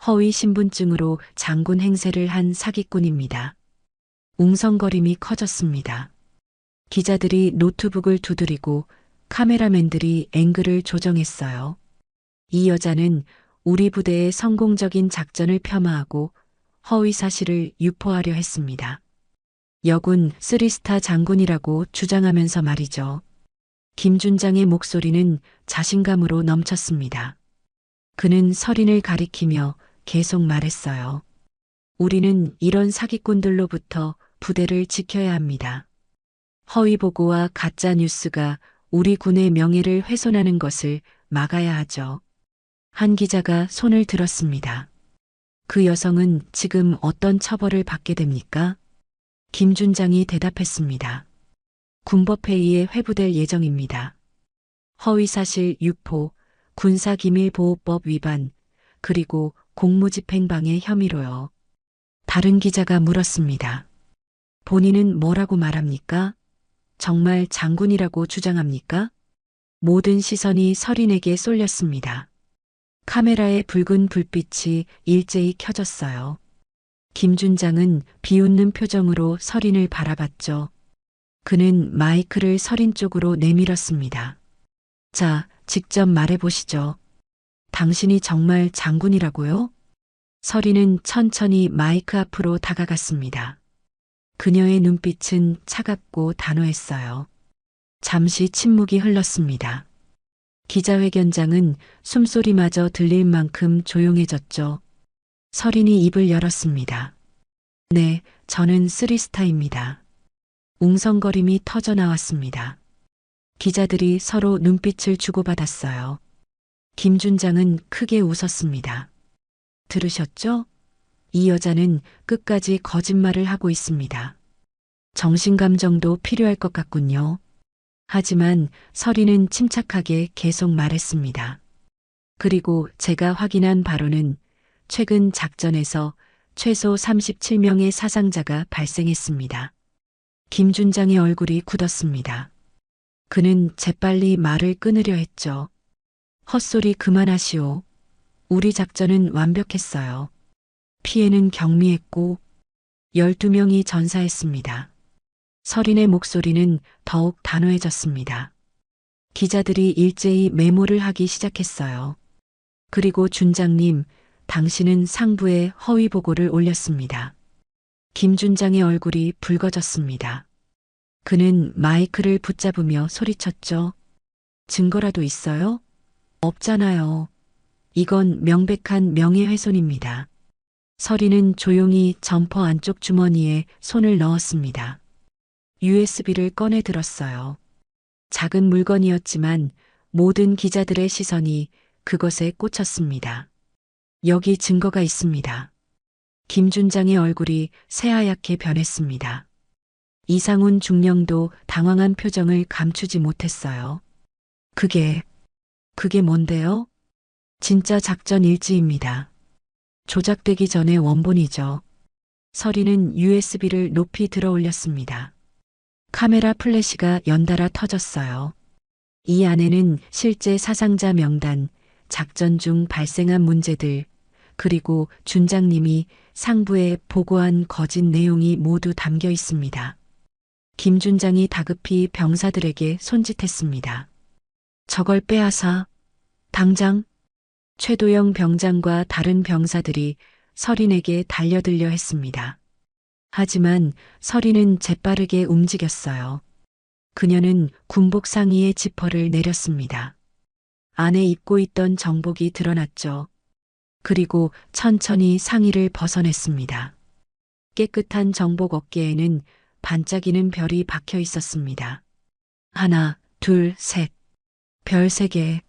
허위 신분증으로 장군 행세를 한 사기꾼입니다. 웅성거림이 커졌습니다. 기자들이 노트북을 두드리고 카메라맨들이 앵글을 조정했어요. 이 여자는 우리 부대의 성공적인 작전을 폄하하고 허위 사실을 유포하려 했습니다. 여군 3스타 장군이라고 주장하면서 말이죠. 김 준장의 목소리는 자신감으로 넘쳤습니다. 그는 서린을 가리키며 계속 말했어요. 우리는 이런 사기꾼들로부터 부대를 지켜야 합니다. 허위 보고와 가짜 뉴스가 우리 군의 명예를 훼손하는 것을 막아야 하죠. 한 기자가 손을 들었습니다. 그 여성은 지금 어떤 처벌을 받게 됩니까? 김 준장이 대답했습니다. 군법회의에 회부될 예정입니다. 허위사실 유포, 군사기밀보호법 위반, 그리고 공무집행방해 혐의로요. 다른 기자가 물었습니다. 본인은 뭐라고 말합니까? 정말 장군이라고 주장합니까? 모든 시선이 서린에게 쏠렸습니다. 카메라의 붉은 불빛이 일제히 켜졌어요. 김 준장은 비웃는 표정으로 서린을 바라봤죠. 그는 마이크를 서린 쪽으로 내밀었습니다. 자, 직접 말해보시죠. 당신이 정말 장군이라고요? 서린은 천천히 마이크 앞으로 다가갔습니다. 그녀의 눈빛은 차갑고 단호했어요. 잠시 침묵이 흘렀습니다. 기자회견장은 숨소리마저 들릴 만큼 조용해졌죠. 서린이 입을 열었습니다. 네, 저는 3스타입니다. 웅성거림이 터져나왔습니다. 기자들이 서로 눈빛을 주고받았어요. 김 준장은 크게 웃었습니다. 들으셨죠? 이 여자는 끝까지 거짓말을 하고 있습니다. 정신감정도 필요할 것 같군요. 하지만 서린은 침착하게 계속 말했습니다. 그리고 제가 확인한 바로는 최근 작전에서 최소 37명의 사상자가 발생했습니다. 김 준장의 얼굴이 굳었습니다. 그는 재빨리 말을 끊으려 했죠. 헛소리 그만하시오. 우리 작전은 완벽했어요. 피해는 경미했고 12명이 전사했습니다. 서린의 목소리는 더욱 단호해졌습니다. 기자들이 일제히 메모를 하기 시작했어요. 그리고 준장님, 당신은 상부에 허위 보고를 올렸습니다. 김 준장의 얼굴이 붉어졌습니다. 그는 마이크를 붙잡으며 소리쳤죠. 증거라도 있어요? 없잖아요. 이건 명백한 명예훼손입니다. 서린은 조용히 점퍼 안쪽 주머니에 손을 넣었습니다. USB를 꺼내 들었어요. 작은 물건이었지만 모든 기자들의 시선이 그것에 꽂혔습니다. 여기 증거가 있습니다. 김 준장의 얼굴이 새하얗게 변했습니다. 이상훈 중령도 당황한 표정을 감추지 못했어요. 그게 뭔데요? 진짜 작전 일지입니다. 조작되기 전의 원본이죠. 서린은 USB를 높이 들어 올렸습니다. 카메라 플래시가 연달아 터졌어요. 이 안에는 실제 사상자 명단, 작전 중 발생한 문제들, 그리고 준장님이 상부에 보고한 거짓 내용이 모두 담겨 있습니다. 김 준장이 다급히 병사들에게 손짓했습니다. 저걸 빼앗아. 당장. 최도영 병장과 다른 병사들이 서린에게 달려들려 했습니다. 하지만 서린은 재빠르게 움직였어요. 그녀는 군복 상의의 지퍼를 내렸습니다. 안에 입고 있던 정복이 드러났죠. 그리고 천천히 상의를 벗어냈습니다. 깨끗한 정복 어깨에는 반짝이는 별이 박혀 있었습니다. 하나, 둘, 셋. 별 3개.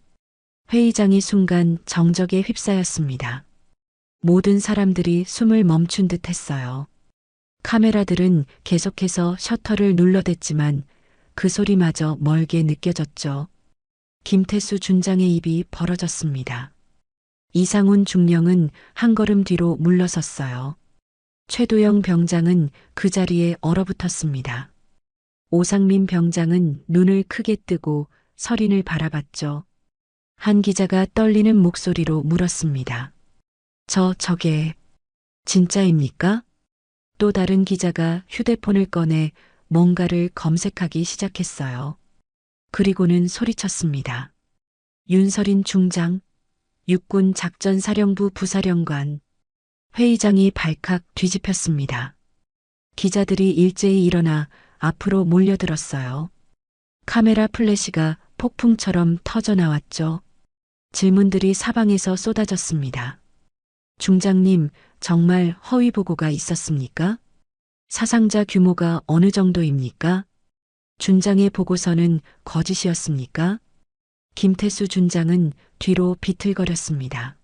회의장이 순간 정적에 휩싸였습니다. 모든 사람들이 숨을 멈춘 듯 했어요. 카메라들은 계속해서 셔터를 눌러댔지만 그 소리마저 멀게 느껴졌죠. 김태수 준장의 입이 벌어졌습니다. 이상훈 중령은 한 걸음 뒤로 물러섰어요. 최도영 병장은 그 자리에 얼어붙었습니다. 오상민 병장은 눈을 크게 뜨고 서린을 바라봤죠. 한 기자가 떨리는 목소리로 물었습니다. 저게 진짜입니까? 또 다른 기자가 휴대폰을 꺼내 뭔가를 검색하기 시작했어요. 그리고는 소리쳤습니다. 윤서린 중장, 육군 작전사령부 부사령관. 회의장이 발칵 뒤집혔습니다. 기자들이 일제히 일어나 앞으로 몰려들었어요. 카메라 플래시가 폭풍처럼 터져나왔죠. 질문들이 사방에서 쏟아졌습니다. 중장님, 정말 허위 보고가 있었습니까? 사상자 규모가 어느 정도입니까? 준장의 보고서는 거짓이었습니까? 김태수 준장은 뒤로 비틀거렸습니다.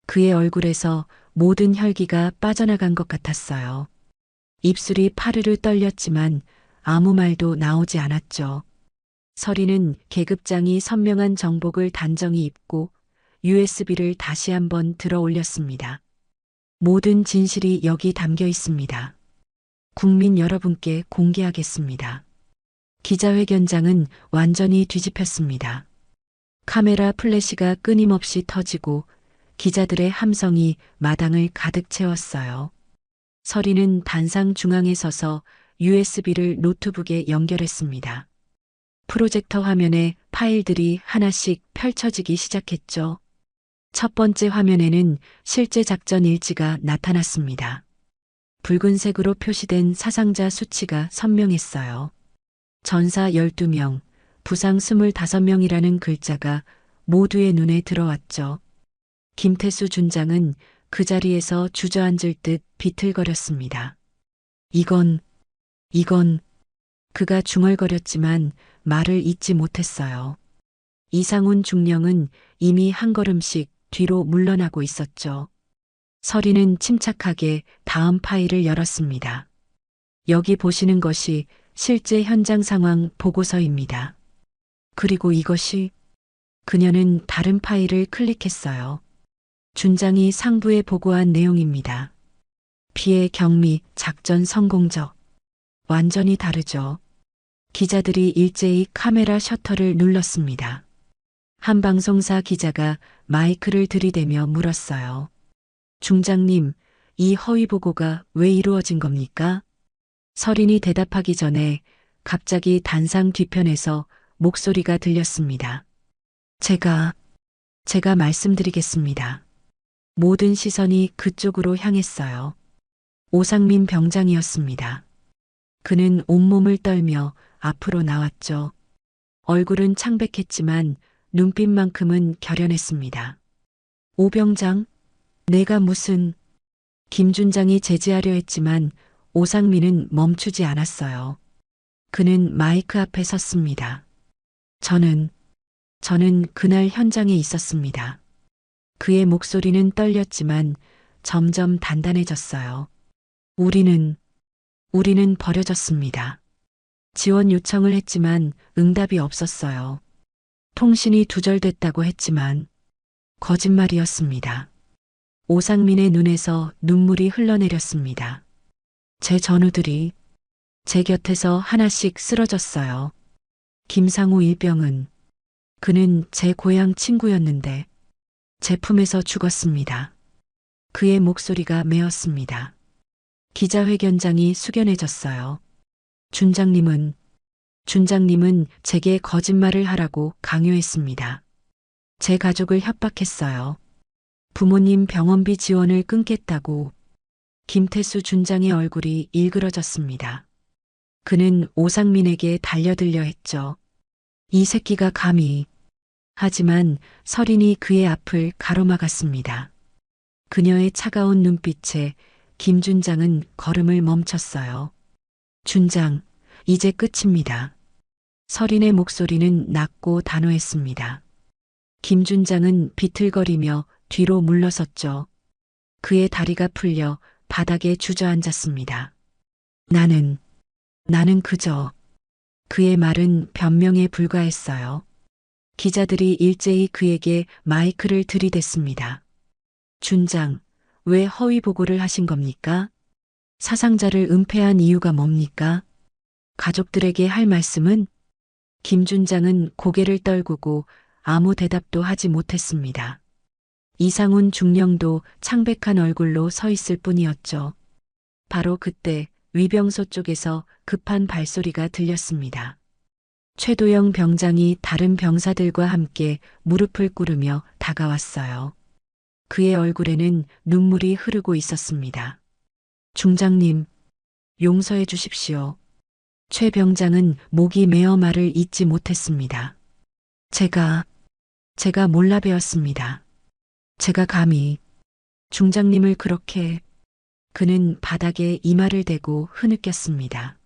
그의 얼굴에서 모든 혈기가 빠져나간 것 같았어요. 입술이 파르르 떨렸지만 아무 말도 나오지 않았죠. 서린은 계급장이 선명한 정복을 단정히 입고 USB를 다시 한번 들어 올렸습니다. 모든 진실이 여기 담겨 있습니다. 국민 여러분께 공개하겠습니다. 기자회견장은 완전히 뒤집혔습니다. 카메라 플래시가 끊임없이 터지고 기자들의 함성이 마당을 가득 채웠어요. 서린은 단상 중앙에 서서 USB를 노트북에 연결했습니다. 프로젝터 화면에 파일들이 하나씩 펼쳐지기 시작했죠. 첫 번째 화면에는 실제 작전 일지가 나타났습니다. 붉은색으로 표시된 사상자 수치가 선명했어요. 전사 12명, 부상 25명이라는 글자가 모두의 눈에 들어왔죠. 김태수 준장은 그 자리에서 주저앉을 듯 비틀거렸습니다. 이건, 그가 중얼거렸지만 말을 잇지 못했어요. 이상훈 중령은 이미 한 걸음씩 뒤로 물러나고 있었죠. 서린은 침착하게 다음 파일을 열었습니다. 여기 보시는 것이 실제 현장 상황 보고서입니다. 그리고 이것이 그녀는 다른 파일을 클릭했어요. 준장이 상부에 보고한 내용입니다. 피해 경미, 작전 성공적. 완전히 다르죠. 기자들이 일제히 카메라 셔터를 눌렀습니다. 한 방송사 기자가 마이크를 들이대며 물었어요. 중장님, 이 허위 보고가 왜 이루어진 겁니까? 서린이 대답하기 전에 갑자기 단상 뒤편에서 목소리가 들렸습니다. 제가 말씀드리겠습니다. 모든 시선이 그쪽으로 향했어요. 오상민 병장이었습니다. 그는 온몸을 떨며 앞으로 나왔죠. 얼굴은 창백했지만 눈빛만큼은 결연했습니다. 오 병장, 내가 무슨... 김준장이 제지하려 했지만 오상민은 멈추지 않았어요. 그는 마이크 앞에 섰습니다. 저는 그날 현장에 있었습니다. 그의 목소리는 떨렸지만 점점 단단해졌어요. 우리는 버려졌습니다. 지원 요청을 했지만 응답이 없었어요. 통신이 두절됐다고 했지만 거짓말이었습니다. 오상민의 눈에서 눈물이 흘러내렸습니다. 제 전우들이 제 곁에서 하나씩 쓰러졌어요. 김상우 일병은 그는 제 고향 친구였는데 제 품에서 죽었습니다. 그의 목소리가 메었습니다. 기자회견장이 숙연해졌어요. 준장님은 제게 거짓말을 하라고 강요했습니다. 제 가족을 협박했어요. 부모님 병원비 지원을 끊겠다고. 김태수 준장의 얼굴이 일그러졌습니다. 그는 오상민에게 달려들려 했죠. 이 새끼가 감히. 하지만 서린이 그의 앞을 가로막았습니다. 그녀의 차가운 눈빛에 김준장은 걸음을 멈췄어요. 준장, 이제 끝입니다. 서린의 목소리는 낮고 단호했습니다. 김준장은 비틀거리며 뒤로 물러섰죠. 그의 다리가 풀려 바닥에 주저앉았습니다. 나는 그저... 그의 말은 변명에 불과했어요. 기자들이 일제히 그에게 마이크를 들이댔습니다. 준장, 왜 허위 보고를 하신 겁니까? 사상자를 은폐한 이유가 뭡니까? 가족들에게 할 말씀은? 김준장은 고개를 떨구고 아무 대답도 하지 못했습니다. 이상훈 중령도 창백한 얼굴로 서 있을 뿐이었죠. 바로 그때 위병소 쪽에서 급한 발소리가 들렸습니다. 최도영 병장이 다른 병사들과 함께 무릎을 꿇으며 다가왔어요. 그의 얼굴에는 눈물이 흐르고 있었습니다. 중장님, 용서해 주십시오. 최 병장은 목이 메어 말을 잇지 못했습니다. 제가 몰라 배웠습니다. 제가 감히 중장님을 그렇게... 그는 바닥에 이마를 대고 흐느꼈습니다.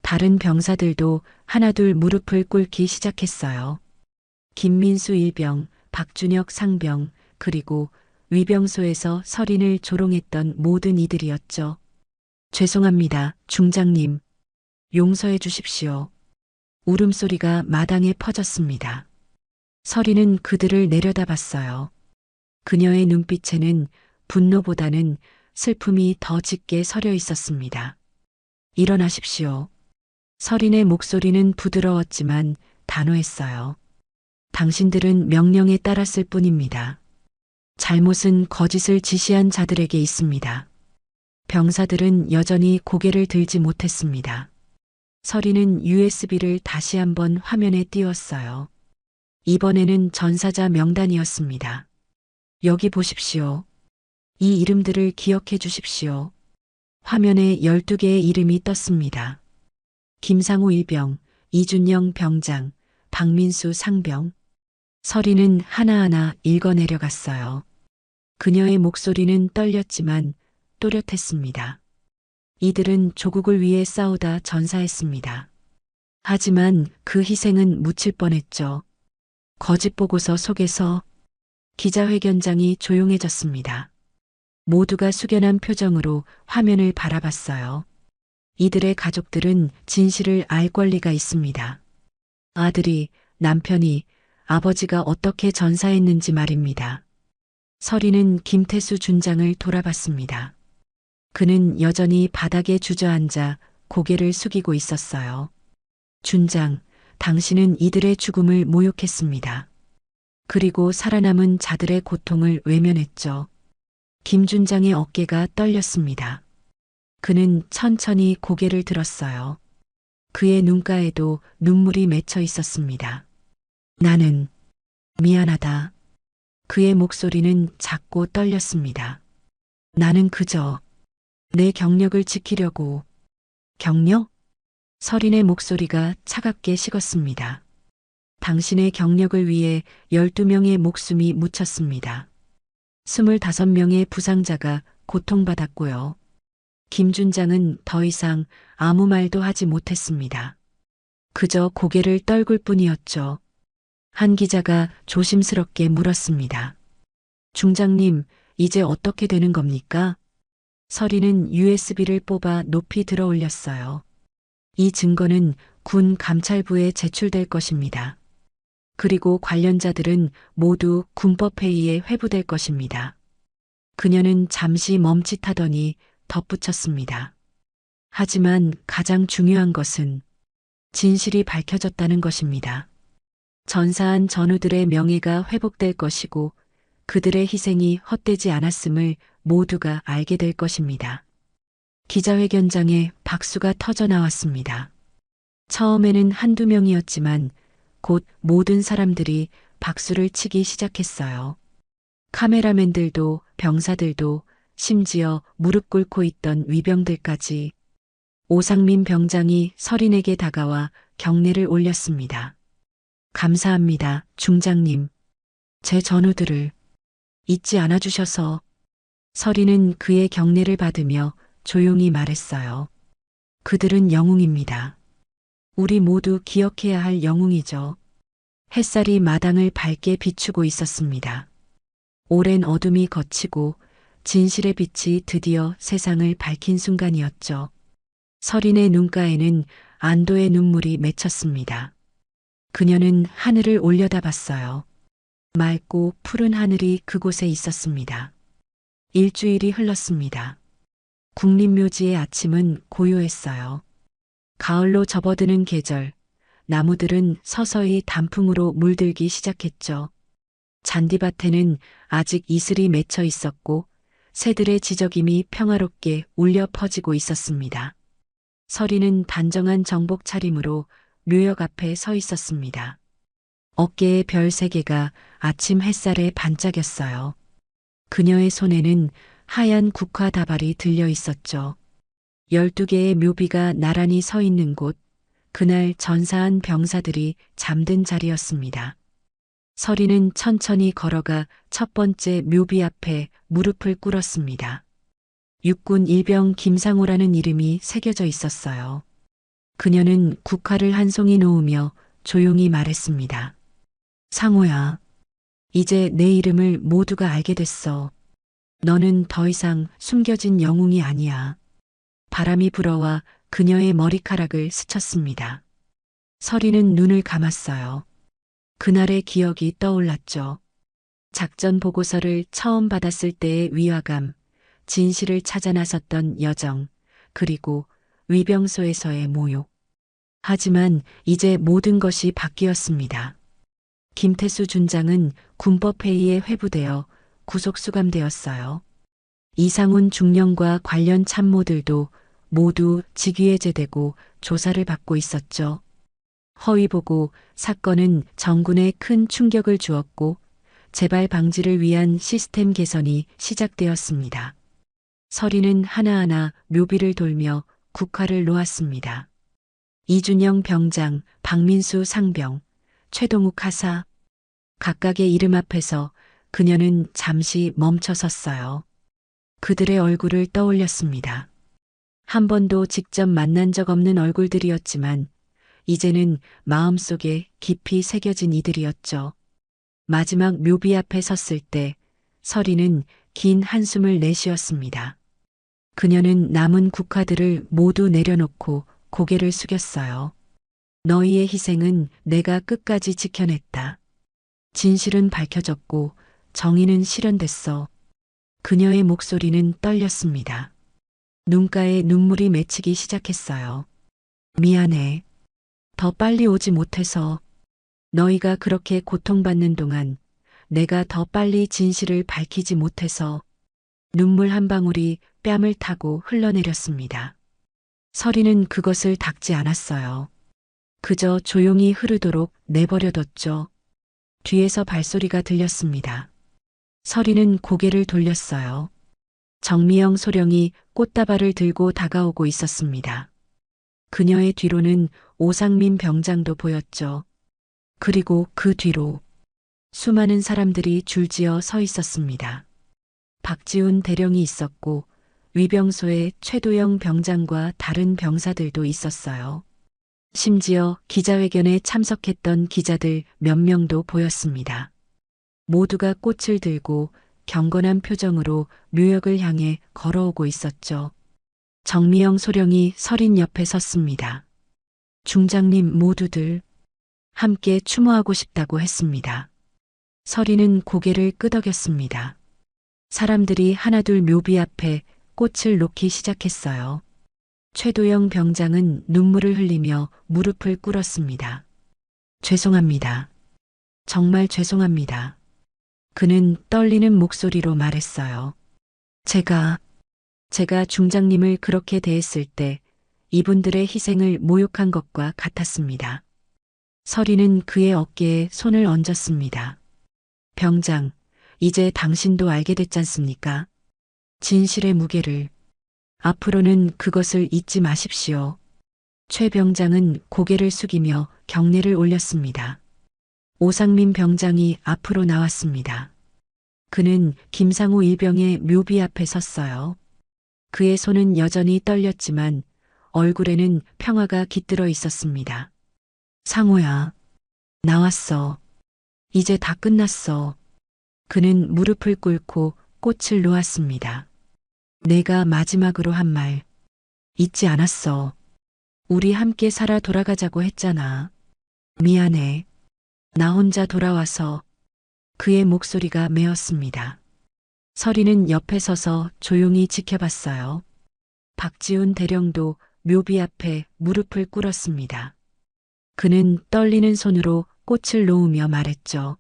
다른 병사들도 하나둘 무릎을 꿇기 시작했어요. 김민수 일병, 박준혁 상병, 그리고 위병소에서 서린을 조롱했던 모든 이들이었죠. 죄송합니다, 중장님. 용서해 주십시오. 울음소리가 마당에 퍼졌습니다. 서린은 그들을 내려다봤어요. 그녀의 눈빛에는 분노보다는 슬픔이 더 짙게 서려 있었습니다. 일어나십시오. 서린의 목소리는 부드러웠지만 단호했어요. 당신들은 명령에 따랐을 뿐입니다. 잘못은 거짓을 지시한 자들에게 있습니다. 병사들은 여전히 고개를 들지 못했습니다. 서린은 USB를 다시 한번 화면에 띄웠어요. 이번에는 전사자 명단이었습니다. 여기 보십시오. 이 이름들을 기억해 주십시오. 화면에 12개의 이름이 떴습니다. 김상우 일병, 이준영 병장, 박민수 상병. 서린은 하나하나 읽어내려갔어요. 그녀의 목소리는 떨렸지만 또렷했습니다. 이들은 조국을 위해 싸우다 전사했습니다. 하지만 그 희생은 묻힐 뻔했죠. 거짓 보고서 속에서. 기자회견장이 조용해졌습니다. 모두가 숙연한 표정으로 화면을 바라봤어요. 이들의 가족들은 진실을 알 권리가 있습니다. 아들이, 남편이, 아버지가 어떻게 전사했는지 말입니다. 서린은 김태수 준장을 돌아봤습니다. 그는 여전히 바닥에 주저앉아 고개를 숙이고 있었어요. 준장, 당신은 이들의 죽음을 모욕했습니다. 그리고 살아남은 자들의 고통을 외면했죠. 김준장의 어깨가 떨렸습니다. 그는 천천히 고개를 들었어요. 그의 눈가에도 눈물이 맺혀 있었습니다. 나는 미안하다. 그의 목소리는 작고 떨렸습니다. 나는 그저 내 경력을 지키려고. 경력? 서린의 목소리가 차갑게 식었습니다. 당신의 경력을 위해 12명의 목숨이 묻혔습니다. 25명의 부상자가 고통받았고요. 김준장은 더 이상 아무 말도 하지 못했습니다. 그저 고개를 떨굴 뿐이었죠. 한 기자가 조심스럽게 물었습니다. 중장님, 이제 어떻게 되는 겁니까? 서린은 USB를 뽑아 높이 들어 올렸어요. 이 증거는 군 감찰부에 제출될 것입니다. 그리고 관련자들은 모두 군법회의에 회부될 것입니다. 그녀는 잠시 멈칫하더니 덧붙였습니다. 하지만 가장 중요한 것은 진실이 밝혀졌다는 것입니다. 전사한 전우들의 명예가 회복될 것이고 그들의 희생이 헛되지 않았음을 모두가 알게 될 것입니다. 기자회견장에 박수가 터져 나왔습니다. 처음에는 한두 명이었지만 곧 모든 사람들이 박수를 치기 시작했어요. 카메라맨들도 병사들도 심지어 무릎 꿇고 있던 위병들까지. 오상민 병장이 서린에게 다가와 경례를 올렸습니다. 감사합니다, 중장님. 제 전우들을 잊지 않아 주셔서. 서린은 그의 경례를 받으며 조용히 말했어요. 그들은 영웅입니다. 우리 모두 기억해야 할 영웅이죠. 햇살이 마당을 밝게 비추고 있었습니다. 오랜 어둠이 걷히고 진실의 빛이 드디어 세상을 밝힌 순간이었죠. 서린의 눈가에는 안도의 눈물이 맺혔습니다. 그녀는 하늘을 올려다봤어요. 맑고 푸른 하늘이 그곳에 있었습니다. 일주일이 흘렀습니다. 국립묘지의 아침은 고요했어요. 가을로 접어드는 계절, 나무들은 서서히 단풍으로 물들기 시작했죠. 잔디밭에는 아직 이슬이 맺혀 있었고 새들의 지저김이 평화롭게 울려 퍼지고 있었습니다. 서린은 단정한 정복 차림으로 묘역 앞에 서 있었습니다. 어깨에 별 3개가 아침 햇살에 반짝였어요. 그녀의 손에는 하얀 국화 다발이 들려 있었죠. 12개의 묘비가 나란히 서 있는 곳, 그날 전사한 병사들이 잠든 자리였습니다. 서린은 천천히 걸어가 첫 번째 묘비 앞에 무릎을 꿇었습니다. 육군 일병 김상호라는 이름이 새겨져 있었어요. 그녀는 국화를 한 송이 놓으며 조용히 말했습니다. 상호야, 이제 내 이름을 모두가 알게 됐어. 너는 더 이상 숨겨진 영웅이 아니야. 바람이 불어와 그녀의 머리카락을 스쳤습니다. 서린은 눈을 감았어요. 그날의 기억이 떠올랐죠. 작전 보고서를 처음 받았을 때의 위화감, 진실을 찾아 나섰던 여정, 그리고 위병소에서의 모욕. 하지만 이제 모든 것이 바뀌었습니다. 김태수 준장은 군법회의에 회부되어 구속 수감되었어요. 이상훈 중령과 관련 참모들도 모두 직위해제되고 조사를 받고 있었죠. 허위보고 사건은 정군에 큰 충격을 주었고 재발 방지를 위한 시스템 개선이 시작되었습니다. 서린은 하나하나 묘비를 돌며 국화를 놓았습니다. 이준영 병장, 박민수 상병, 최동욱 하사. 각각의 이름 앞에서 그녀는 잠시 멈춰 섰어요. 그들의 얼굴을 떠올렸습니다. 한 번도 직접 만난 적 없는 얼굴들이었지만 이제는 마음속에 깊이 새겨진 이들이었죠. 마지막 묘비 앞에 섰을 때 서린은 긴 한숨을 내쉬었습니다. 그녀는 남은 국화들을 모두 내려놓고 고개를 숙였어요. 너희의 희생은 내가 끝까지 지켜냈다. 진실은 밝혀졌고 정의는 실현됐어. 그녀의 목소리는 떨렸습니다. 눈가에 눈물이 맺히기 시작했어요. 미안해. 더 빨리 오지 못해서. 너희가 그렇게 고통받는 동안 내가 더 빨리 진실을 밝히지 못해서. 눈물 한 방울이 뺨을 타고 흘러내렸습니다. 서리는 그것을 닦지 않았어요. 그저 조용히 흐르도록 내버려뒀죠. 뒤에서 발소리가 들렸습니다. 서리는 고개를 돌렸어요. 정미영 소령이 꽃다발을 들고 다가오고 있었습니다. 그녀의 뒤로는 오상민 병장도 보였죠. 그리고 그 뒤로 수많은 사람들이 줄지어 서 있었습니다. 박지훈 대령이 있었고 위병소에 최도영 병장과 다른 병사들도 있었어요. 심지어 기자회견에 참석했던 기자들 몇 명도 보였습니다. 모두가 꽃을 들고 경건한 표정으로 묘역을 향해 걸어오고 있었죠. 정미영 소령이 서린 옆에 섰습니다. 중장님 모두들 함께 추모하고 싶다고 했습니다. 서리는 고개를 끄덕였습니다. 사람들이 하나둘 묘비 앞에 꽃을 놓기 시작했어요. 최도영 병장은 눈물을 흘리며 무릎을 꿇었습니다. 죄송합니다. 정말 죄송합니다. 그는 떨리는 목소리로 말했어요. 제가 중장님을 그렇게 대했을 때 이분들의 희생을 모욕한 것과 같았습니다. 서리는 그의 어깨에 손을 얹었습니다. 병장, 이제 당신도 알게 됐잖습니까? 진실의 무게를. 앞으로는 그것을 잊지 마십시오. 최 병장은 고개를 숙이며 경례를 올렸습니다. 오상민 병장이 앞으로 나왔습니다. 그는 김상우 일병의 묘비 앞에 섰어요. 그의 손은 여전히 떨렸지만 얼굴에는 평화가 깃들어 있었습니다. 상호야, 나왔어. 이제 다 끝났어. 그는 무릎을 꿇고 꽃을 놓았습니다. 내가 마지막으로 한 말 잊지 않았어. 우리 함께 살아 돌아가자고 했잖아. 미안해. 나 혼자 돌아와서. 그의 목소리가 메었습니다. 서리는 옆에 서서 조용히 지켜봤어요. 박지훈 대령도 묘비 앞에 무릎을 꿇었습니다. 그는 떨리는 손으로 꽃을 놓으며 말했죠.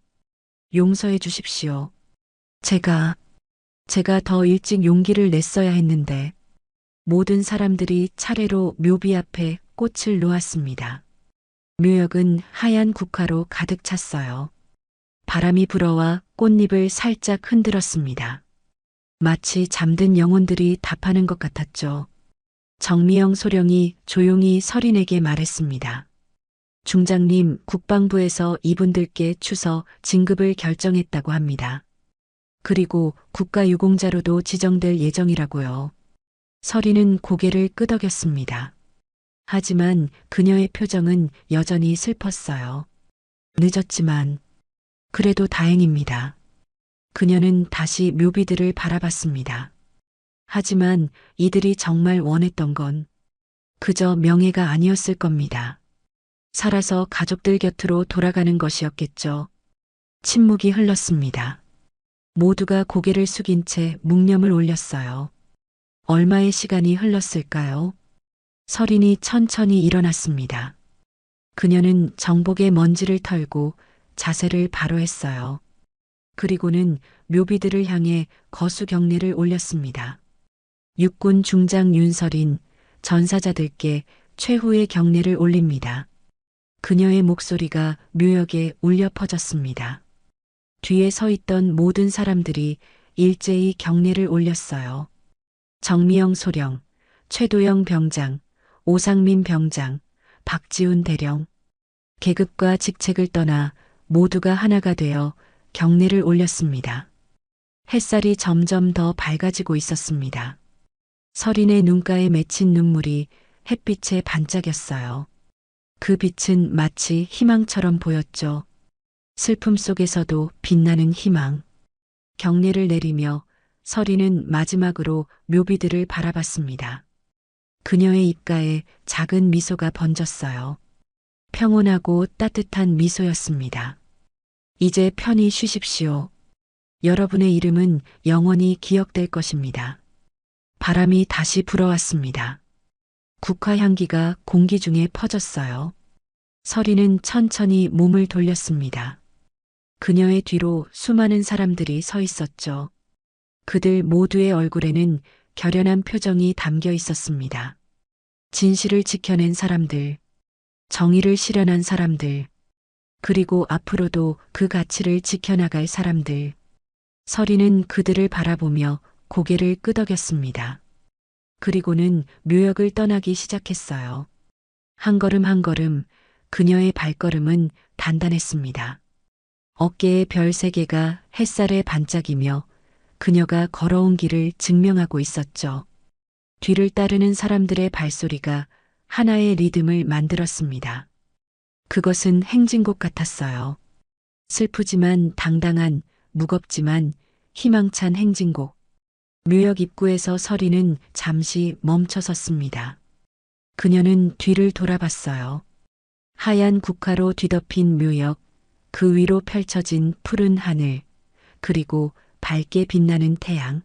용서해 주십시오. 제가 더 일찍 용기를 냈어야 했는데. 모든 사람들이 차례로 묘비 앞에 꽃을 놓았습니다. 묘역은 하얀 국화로 가득 찼어요. 바람이 불어와 꽃잎을 살짝 흔들었습니다. 마치 잠든 영혼들이 답하는 것 같았죠. 정미영 소령이 조용히 서린에게 말했습니다. 중장님, 국방부에서 이분들께 추서 진급을 결정했다고 합니다. 그리고 국가유공자로도 지정될 예정이라고요. 서리는 고개를 끄덕였습니다. 하지만 그녀의 표정은 여전히 슬펐어요. 늦었지만 그래도 다행입니다. 그녀는 다시 묘비들을 바라봤습니다. 하지만 이들이 정말 원했던 건 그저 명예가 아니었을 겁니다. 살아서 가족들 곁으로 돌아가는 것이었겠죠. 침묵이 흘렀습니다. 모두가 고개를 숙인 채 묵념을 올렸어요. 얼마의 시간이 흘렀을까요? 서린이 천천히 일어났습니다. 그녀는 정복의 먼지를 털고 자세를 바로 했어요. 그리고는 묘비들을 향해 거수 경례를 올렸습니다. 육군 중장 윤서린, 전사자들께 최후의 경례를 올립니다. 그녀의 목소리가 묘역에 울려 퍼졌습니다. 뒤에 서 있던 모든 사람들이 일제히 경례를 올렸어요. 정미영 소령, 최도영 병장, 오상민 병장, 박지훈 대령. 계급과 직책을 떠나 모두가 하나가 되어 경례를 올렸습니다. 햇살이 점점 더 밝아지고 있었습니다. 서린의 눈가에 맺힌 눈물이 햇빛에 반짝였어요. 그 빛은 마치 희망처럼 보였죠. 슬픔 속에서도 빛나는 희망. 경례를 내리며 서리는 마지막으로 묘비들을 바라봤습니다. 그녀의 입가에 작은 미소가 번졌어요. 평온하고 따뜻한 미소였습니다. 이제 편히 쉬십시오. 여러분의 이름은 영원히 기억될 것입니다. 바람이 다시 불어왔습니다. 국화 향기가 공기 중에 퍼졌어요. 서리는 천천히 몸을 돌렸습니다. 그녀의 뒤로 수많은 사람들이 서 있었죠. 그들 모두의 얼굴에는 결연한 표정이 담겨 있었습니다. 진실을 지켜낸 사람들, 정의를 실현한 사람들, 그리고 앞으로도 그 가치를 지켜나갈 사람들. 서리는 그들을 바라보며 고개를 끄덕였습니다. 그리고는 묘역을 떠나기 시작했어요. 한 걸음 한 걸음 그녀의 발걸음은 단단했습니다. 어깨에 별 세 개가 햇살에 반짝이며 그녀가 걸어온 길을 증명하고 있었죠. 뒤를 따르는 사람들의 발소리가 하나의 리듬을 만들었습니다. 그것은 행진곡 같았어요. 슬프지만 당당한, 무겁지만 희망찬 행진곡. 묘역 입구에서 서리는 잠시 멈춰 섰습니다. 그녀는 뒤를 돌아봤어요. 하얀 국화로 뒤덮인 묘역, 그 위로 펼쳐진 푸른 하늘, 그리고 밝게 빛나는 태양.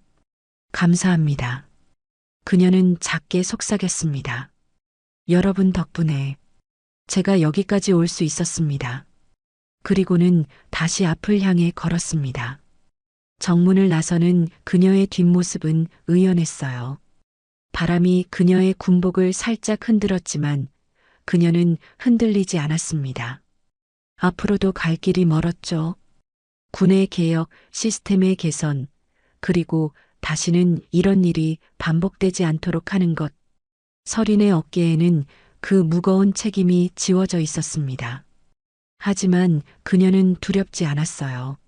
감사합니다. 그녀는 작게 속삭였습니다. 여러분 덕분에 제가 여기까지 올 수 있었습니다. 그리고는 다시 앞을 향해 걸었습니다. 정문을 나서는 그녀의 뒷모습은 의연했어요. 바람이 그녀의 군복을 살짝 흔들었지만 그녀는 흔들리지 않았습니다. 앞으로도 갈 길이 멀었죠. 군의 개혁, 시스템의 개선, 그리고 다시는 이런 일이 반복되지 않도록 하는 것. 서린의 어깨에는 그 무거운 책임이 지워져 있었습니다. 하지만 그녀는 두렵지 않았어요.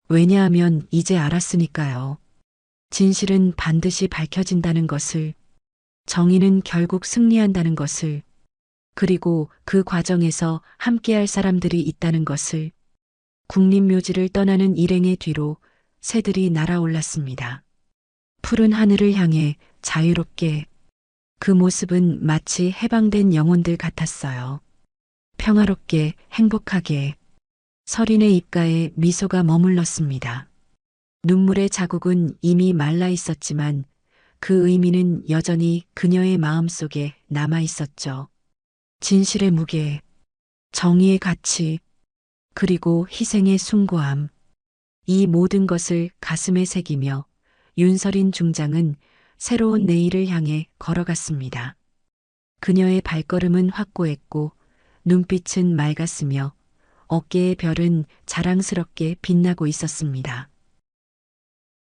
왜냐하면 이제 알았으니까요. 진실은 반드시 밝혀진다는 것을, 정의는 결국 승리한다는 것을, 그리고 그 과정에서 함께할 사람들이 있다는 것을. 국립묘지를 떠나는 일행의 뒤로 새들이 날아올랐습니다. 푸른 하늘을 향해 자유롭게. 그 모습은 마치 해방된 영혼들 같았어요. 평화롭게, 행복하게. 서린의 입가에 미소가 머물렀습니다. 눈물의 자국은 이미 말라 있었지만 그 의미는 여전히 그녀의 마음속에 남아 있었죠. 진실의 무게, 정의의 가치, 그리고 희생의 숭고함. 이 모든 것을 가슴에 새기며 윤서린 중장은 새로운 내일을 향해 걸어갔습니다. 그녀의 발걸음은 확고했고 눈빛은 맑았으며 어깨의 별은 자랑스럽게 빛나고 있었습니다.